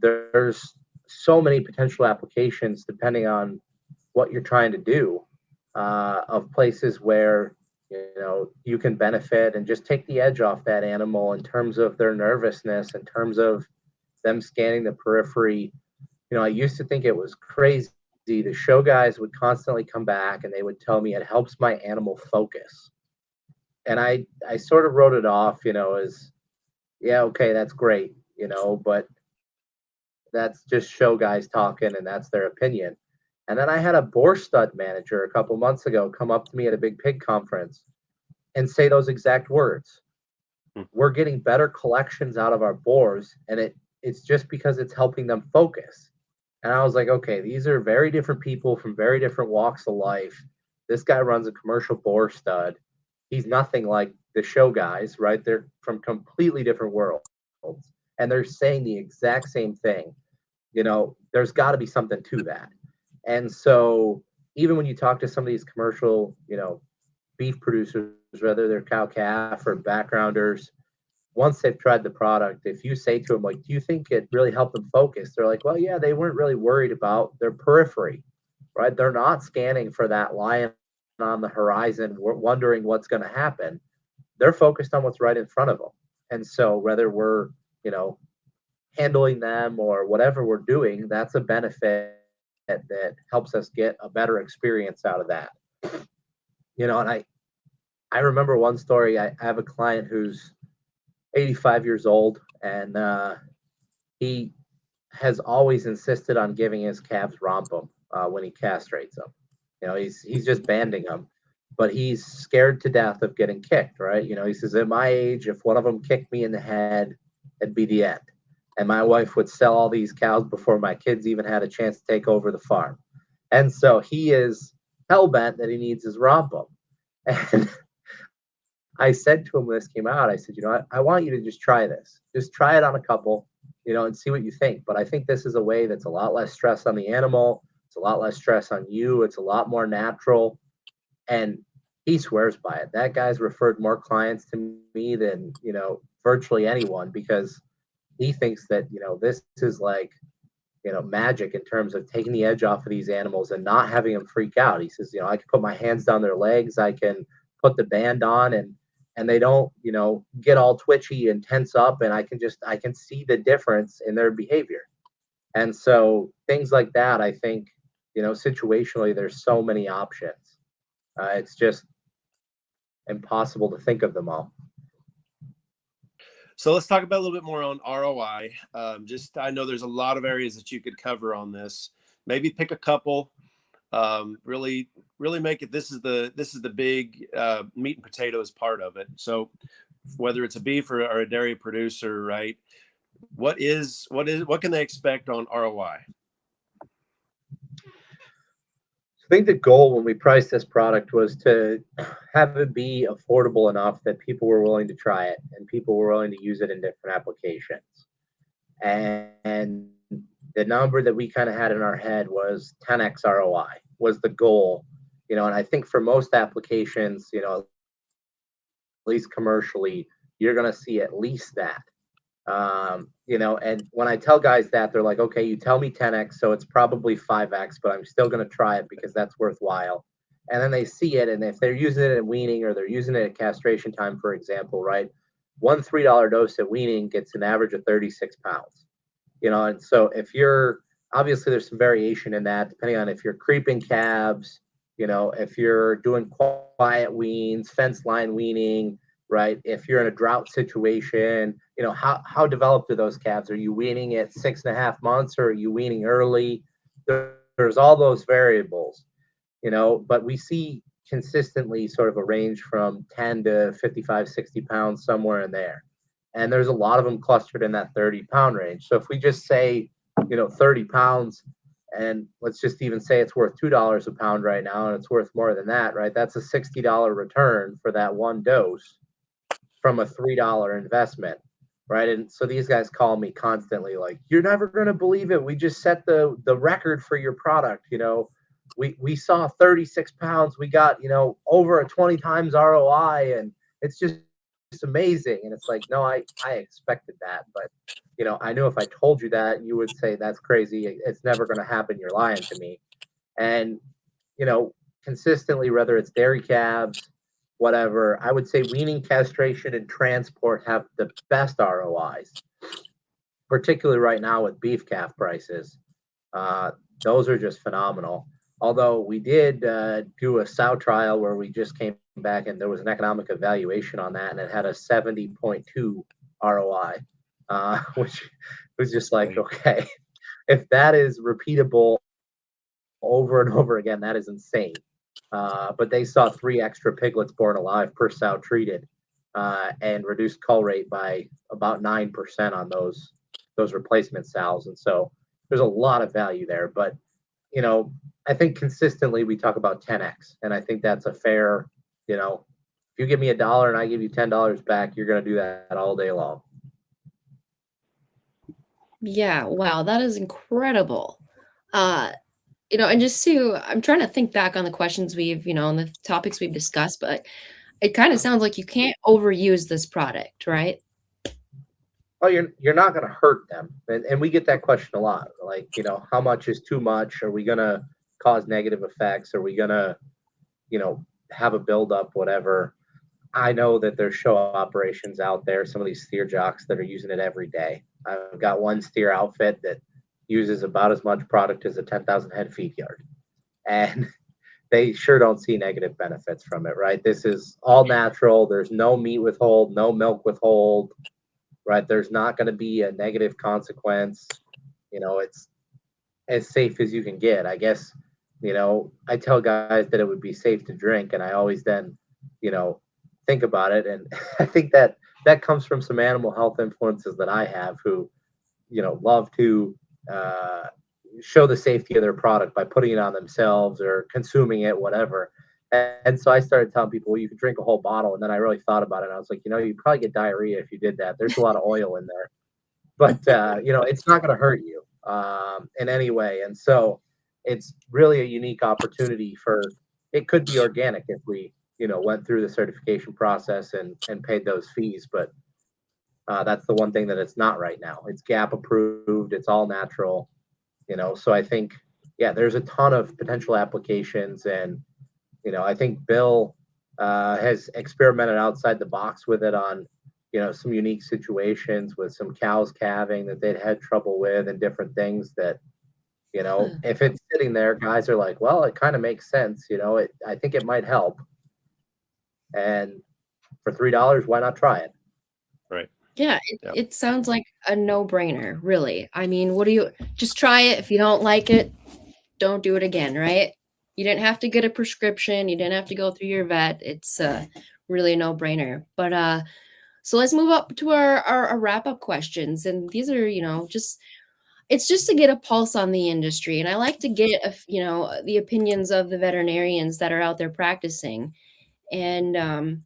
there's so many potential applications depending on what you're trying to do, of places where you can benefit and just take the edge off that animal in terms of their nervousness, in terms of them scanning the periphery. I used to think it was crazy. The show guys would constantly come back and they would tell me it helps my animal focus, and I sort of wrote it off, as yeah, okay, that's great, but that's just show guys talking and that's their opinion. And then I had a boar stud manager a couple months ago come up to me at a big pig conference and say those exact words. Hmm. We're getting better collections out of our boars, and it's just because it's helping them focus. And I was like, okay, these are very different people from very different walks of life. This guy runs a commercial boar stud. He's nothing like the show guys, right? They're from completely different worlds, and they're saying the exact same thing. There's got to be something to that. And so even when you talk to some of these commercial, beef producers, whether they're cow calf or backgrounders, once they've tried the product, if you say to them, like, do you think it really helped them focus? They're like, well, yeah, they weren't really worried about their periphery, right? They're not scanning for that lion on the horizon, wondering what's going to happen. They're focused on what's right in front of them. And so whether we're, you know, handling them or whatever we're doing, that's a benefit that helps us get a better experience out of that. And I remember one story. I have a client who's 85 years old, and he has always insisted on giving his calves rompum when he castrates them. He's just banding them, but he's scared to death of getting kicked. Right? He says, at my age, if one of them kicked me in the head, it'd be the end. And my wife would sell all these cows before my kids even had a chance to take over the farm. And so he is hell bent that he needs his rompum. And I said to him when this came out, I said, I want you to just try this. Just try it on a couple, and see what you think. But I think this is a way that's a lot less stress on the animal. It's a lot less stress on you. It's a lot more natural. And he swears by it. That guy's referred more clients to me than, virtually anyone, because he thinks that, this is like, magic in terms of taking the edge off of these animals and not having them freak out. He says, I can put my hands down their legs. I can put the band on and they don't, get all twitchy and tense up. And I can see the difference in their behavior. And so things like that, I think, situationally, there's so many options. It's just impossible to think of them all. So let's talk about a little bit more on ROI. I know there's a lot of areas that you could cover on this. Maybe pick a couple. Really make it. This is the big meat and potatoes part of it. So whether it's a beef or a dairy producer, right? What can they expect on ROI? I think the goal when we priced this product was to have it be affordable enough that people were willing to try it and people were willing to use it in different applications. And the number that we kind of had in our head was 10x ROI was the goal. And I think for most applications, at least commercially, you're going to see at least that. And when I tell guys that, they're like, okay, you tell me 10x, so it's probably 5x, but I'm still going to try it because that's worthwhile. And then they see it, and if they're using it at weaning or they're using it at castration time, for example, right, one $3 dose at weaning gets an average of 36 pounds. And so if you're obviously there's some variation in that depending on if you're creeping calves, if you're doing quiet weans, fence line weaning, right? If you're in a drought situation, how developed are those calves? Are you weaning at 6.5 months or are you weaning early? There's all those variables, but we see consistently sort of a range from 10 to 55, 60 pounds, somewhere in there. And there's a lot of them clustered in that 30-pound range. So if we just say, 30 pounds, and let's just even say it's worth $2 a pound right now, and it's worth more than that, right? That's a $60 return for that one dose from a $3 investment, right? And so these guys call me constantly like, you're never going to believe it. We just set the record for your product. We saw 36 pounds. We got, over a 20 times ROI, and it's just amazing. And it's like, no, I expected that, but I knew if I told you that, you would say that's crazy. It's never going to happen. You're lying to me. And consistently, whether it's dairy calves, whatever, I would say weaning, castration, and transport have the best ROIs, particularly right now with beef calf prices. Those are just phenomenal. Although we did do a sow trial where we just came back and there was an economic evaluation on that, and it had a 70.2 ROI, which was just like, okay, if that is repeatable over and over again, that is insane. But they saw 3 extra piglets born alive per sow treated, and reduced cull rate by about 9% on those replacement sows. And so there's a lot of value there. But I think consistently we talk about 10x, and I think that's a fair. If you give me $1 and I give you $10 back, you're going to do that all day long. Yeah, wow, that is incredible. And just I'm trying to think back on the questions and the topics we've discussed, but it kind of sounds like you can't overuse this product, right? Oh, you're not going to hurt them, and we get that question a lot. Like, how much is too much? Are we going to cause negative effects? Are we going to, have a buildup? Whatever. I know that there's show operations out there. Some of these steer jocks that are using it every day. I've got one steer outfit that uses about as much product as a 10,000 head feed yard, and they sure don't see negative benefits from it, right? This is all natural. There's no meat withhold, no milk withhold, right? There's not going to be a negative consequence. It's as safe as you can get. I guess, I tell guys that it would be safe to drink, and I always then, think about it. And I think that comes from some animal health influences that I have who, love to show the safety of their product by putting it on themselves or consuming it, whatever. And so I started telling people, well, you could drink a whole bottle. And then I really thought about it. And I was like, you'd probably get diarrhea if you did that. There's a lot of oil in there. But, it's not going to hurt you in any way. And so it's really a unique opportunity it could be organic if we, went through the certification process and paid those fees. But that's the one thing that it's not right now. It's GAP approved. It's all natural, So I think, there's a ton of potential applications. And, I think Bill has experimented outside the box with it on, some unique situations with some cows calving that they'd had trouble with and different things that, if it's sitting there, guys are like, well, it kind of makes sense. I think it might help. And for $3, why not try it? Right. Yeah, it sounds like a no-brainer, really. I mean, just try it. If you don't like it, don't do it again, right? You didn't have to get a prescription. You didn't have to go through your vet. It's really a no-brainer. But so let's move up to our wrap-up questions. And these are, it's just to get a pulse on the industry. And I like to get, the opinions of the veterinarians that are out there practicing. And,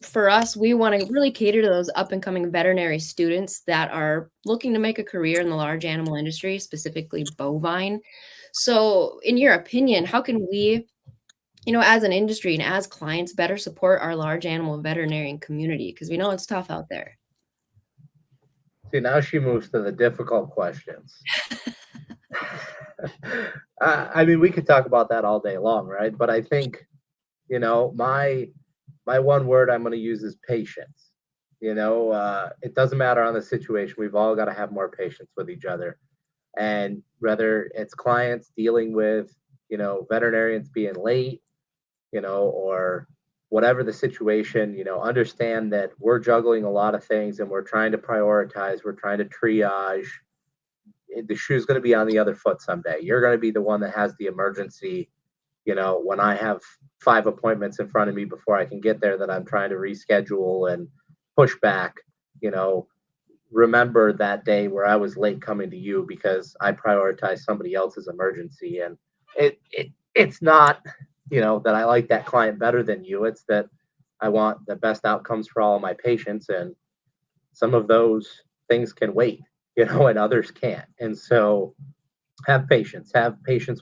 for us, we want to really cater to those up and coming veterinary students that are looking to make a career in the large animal industry, specifically bovine. So in your opinion, how can we, as an industry and as clients, better support our large animal veterinarian community? Because we know it's tough out there. See, now she moves to the difficult questions. I mean, we could talk about that all day long, right? But I think, my one word I'm going to use is patience. It doesn't matter on the situation. We've all got to have more patience with each other. And whether it's clients dealing with, veterinarians being late, or whatever the situation, understand that we're juggling a lot of things and we're trying to prioritize, we're trying to triage. The shoe's going to be on the other foot someday. You're going to be the one that has the emergency, when I have 5 appointments in front of me before I can get there that I'm trying to reschedule and push back. Remember that day where I was late coming to you because I prioritized somebody else's emergency. And it's not, that I like that client better than you. It's that I want the best outcomes for all of my patients. And some of those things can wait, and others can't. And so have patience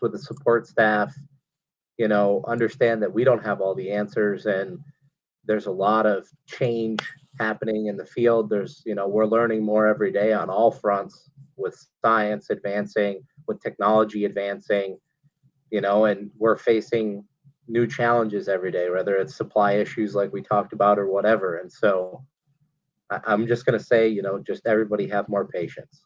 with the support staff, understand that we don't have all the answers and there's a lot of change happening in the field. There's, we're learning more every day on all fronts with science advancing, with technology advancing, and we're facing new challenges every day, whether it's supply issues like we talked about or whatever. And so I'm just going to say, just everybody have more patience.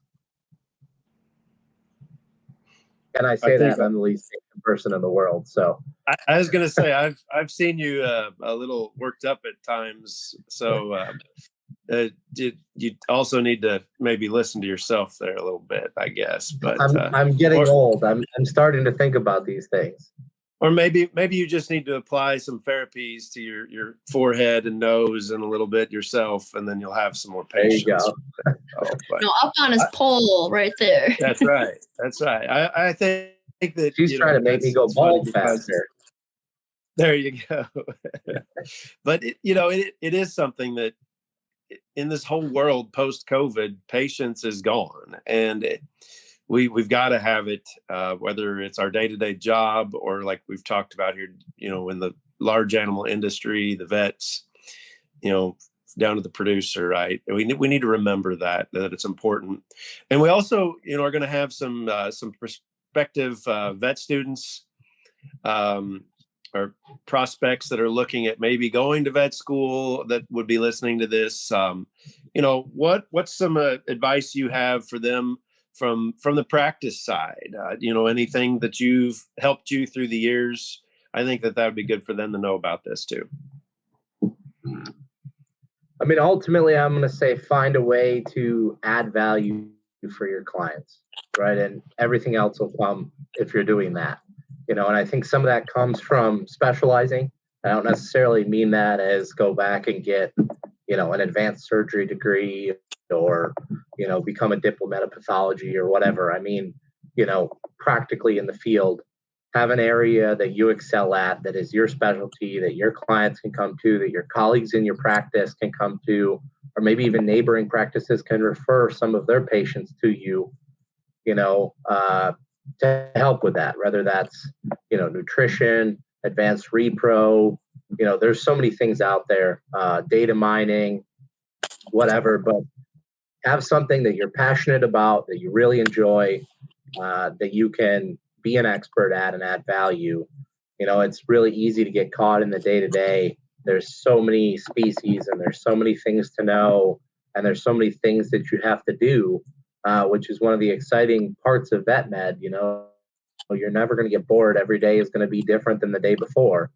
And I say that I'm the least patient person in the world. So I was going to say, I've seen you a little worked up at times. So you also need to maybe listen to yourself there a little bit, I guess. But I'm getting old. I'm starting to think about these things. Or maybe you just need to apply some FerAppease to your forehead and nose and a little bit yourself, and then you'll have some more patience. There you go. No, up on his pole right there. That's right. That's right. I think that she's trying to make me go bald faster. There you go. But it is something that in this whole world post-COVID, patience is gone, and we've got to have it, whether it's our day-to-day job or like we've talked about here, in the large animal industry, the vets, down to the producer, right? We need to remember that it's important. And we also, are going to have some prospective vet students or prospects that are looking at maybe going to vet school that would be listening to this. What's some advice you have for them from the practice side? Anything that you've helped you through the years? I think that would be good for them to know about this too. I mean, ultimately, I'm going to say find a way to add value for your clients, right? And everything else will come if you're doing that. And I think some of that comes from specializing. I don't necessarily mean that as go back and get, an advanced surgery degree or, become a diplomate of pathology or whatever. I mean, practically in the field, have an area that you excel at, that is your specialty, that your clients can come to, that your colleagues in your practice can come to, or maybe even neighboring practices can refer some of their patients to you, to help with that, whether that's, nutrition, advanced repro, there's so many things out there, data mining, whatever, but have something that you're passionate about, that you really enjoy, that you can be an expert at and add value. It's really easy to get caught in the day-to-day. There's so many species and there's so many things to know, and there's so many things that you have to do, which is one of the exciting parts of vet med. You're never going to get bored. Every day is going to be different than the day before.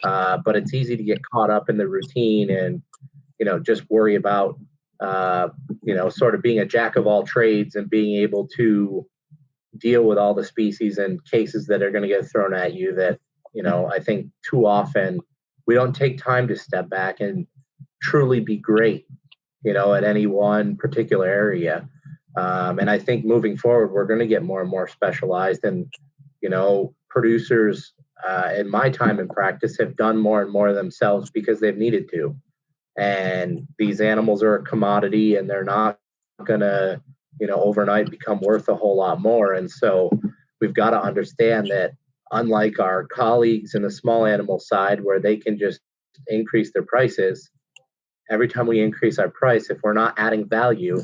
But it's easy to get caught up in the routine and, just worry about, sort of being a jack of all trades and being able to deal with all the species and cases that are going to get thrown at you that, I think too often we don't take time to step back and truly be great, at any one particular area. And I think moving forward, we're going to get more and more specialized, and, producers in my time in practice have done more and more themselves because they've needed to. And these animals are a commodity, and they're not going to, overnight become worth a whole lot more. And so we've got to understand that unlike our colleagues in the small animal side, where they can just increase their prices, every time we increase our price, if we're not adding value,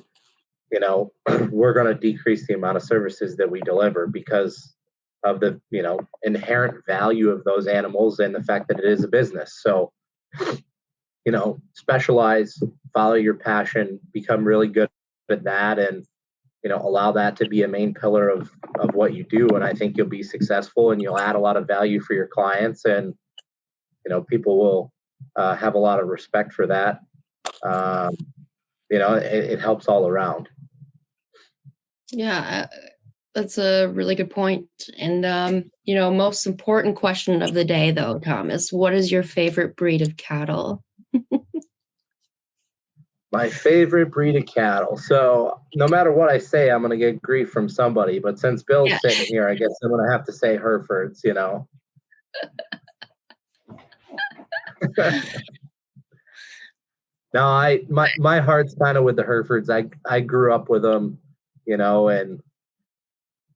we're going to decrease the amount of services that we deliver because of the, inherent value of those animals and the fact that it is a business. So, specialize, follow your passion, become really good at that, and, allow that to be a main pillar of what you do. And I think you'll be successful, and you'll add a lot of value for your clients, and, people will have a lot of respect for that. It helps all around. Yeah, that's a really good point. And, most important question of the day, though, Thomas, what is your favorite breed of cattle? My favorite breed of cattle. So no matter what I say, I'm going to get grief from somebody. But since Bill's sitting here, I guess I'm going to have to say Herefords, No, my heart's kind of with the Herefords. I grew up with them, and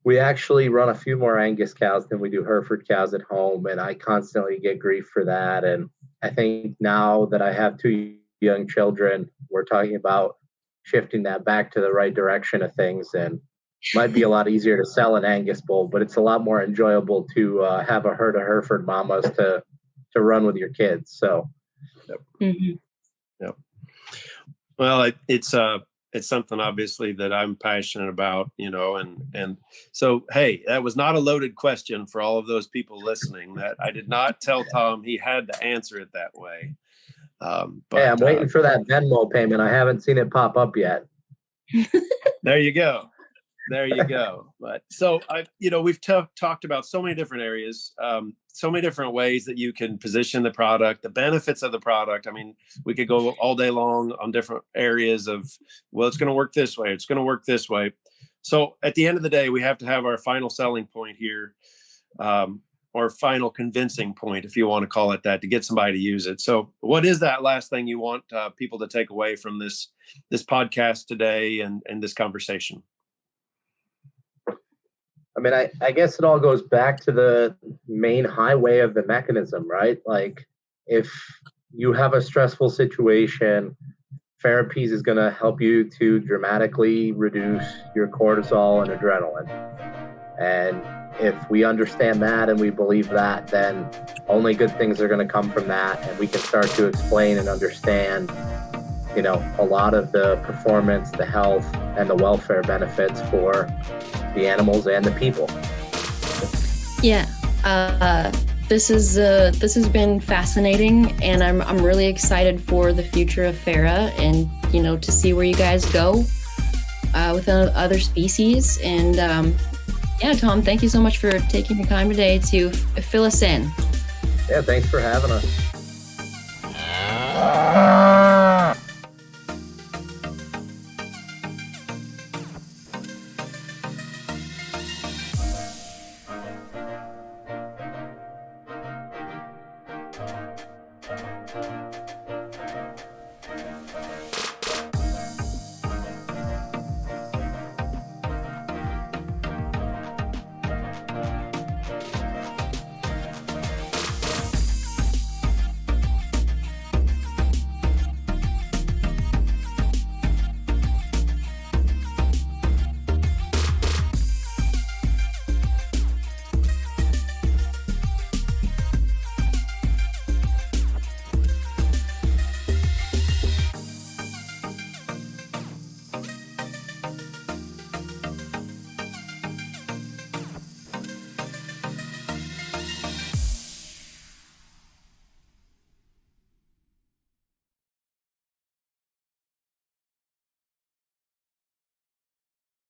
we actually run a few more Angus cows than we do Hereford cows at home, and I constantly get grief for that. And I think now that I have two young children, we're talking about shifting that back to the right direction of things, and might be a lot easier to sell an Angus bull, but it's a lot more enjoyable to have a herd of Hereford mamas to run with your kids. So, yep. Mm-hmm. Yep. Well, it's something obviously that I'm passionate about, and so, hey, that was not a loaded question for all of those people listening. That I did not tell Tom he had to answer it that way. Hey, I'm waiting for that Venmo payment. I haven't seen it pop up yet. There you go. There you go. But so we've talked about so many different areas, so many different ways that you can position the product, the benefits of the product. I mean, we could go all day long on different areas of, well, it's going to work this way. It's going to work this way. So at the end of the day, we have to have our final selling point here, or final convincing point, if you want to call it that, to get somebody to use it. So what is that last thing you want people to take away from this podcast today and this conversation? I mean, I guess it all goes back to the main highway of the mechanism, right? Like, if you have a stressful situation, FerAppease is going to help you to dramatically reduce your cortisol and adrenaline. And if we understand that and we believe that, then only good things are going to come from that. And we can start to explain and understand, a lot of the performance, the health, and the welfare benefits for the animals and the people. Yeah. This has been fascinating, and I'm really excited for the future of Fera, and to see where you guys go with other species. And Tom, thank you so much for taking the time today to fill us in. Yeah, thanks for having us.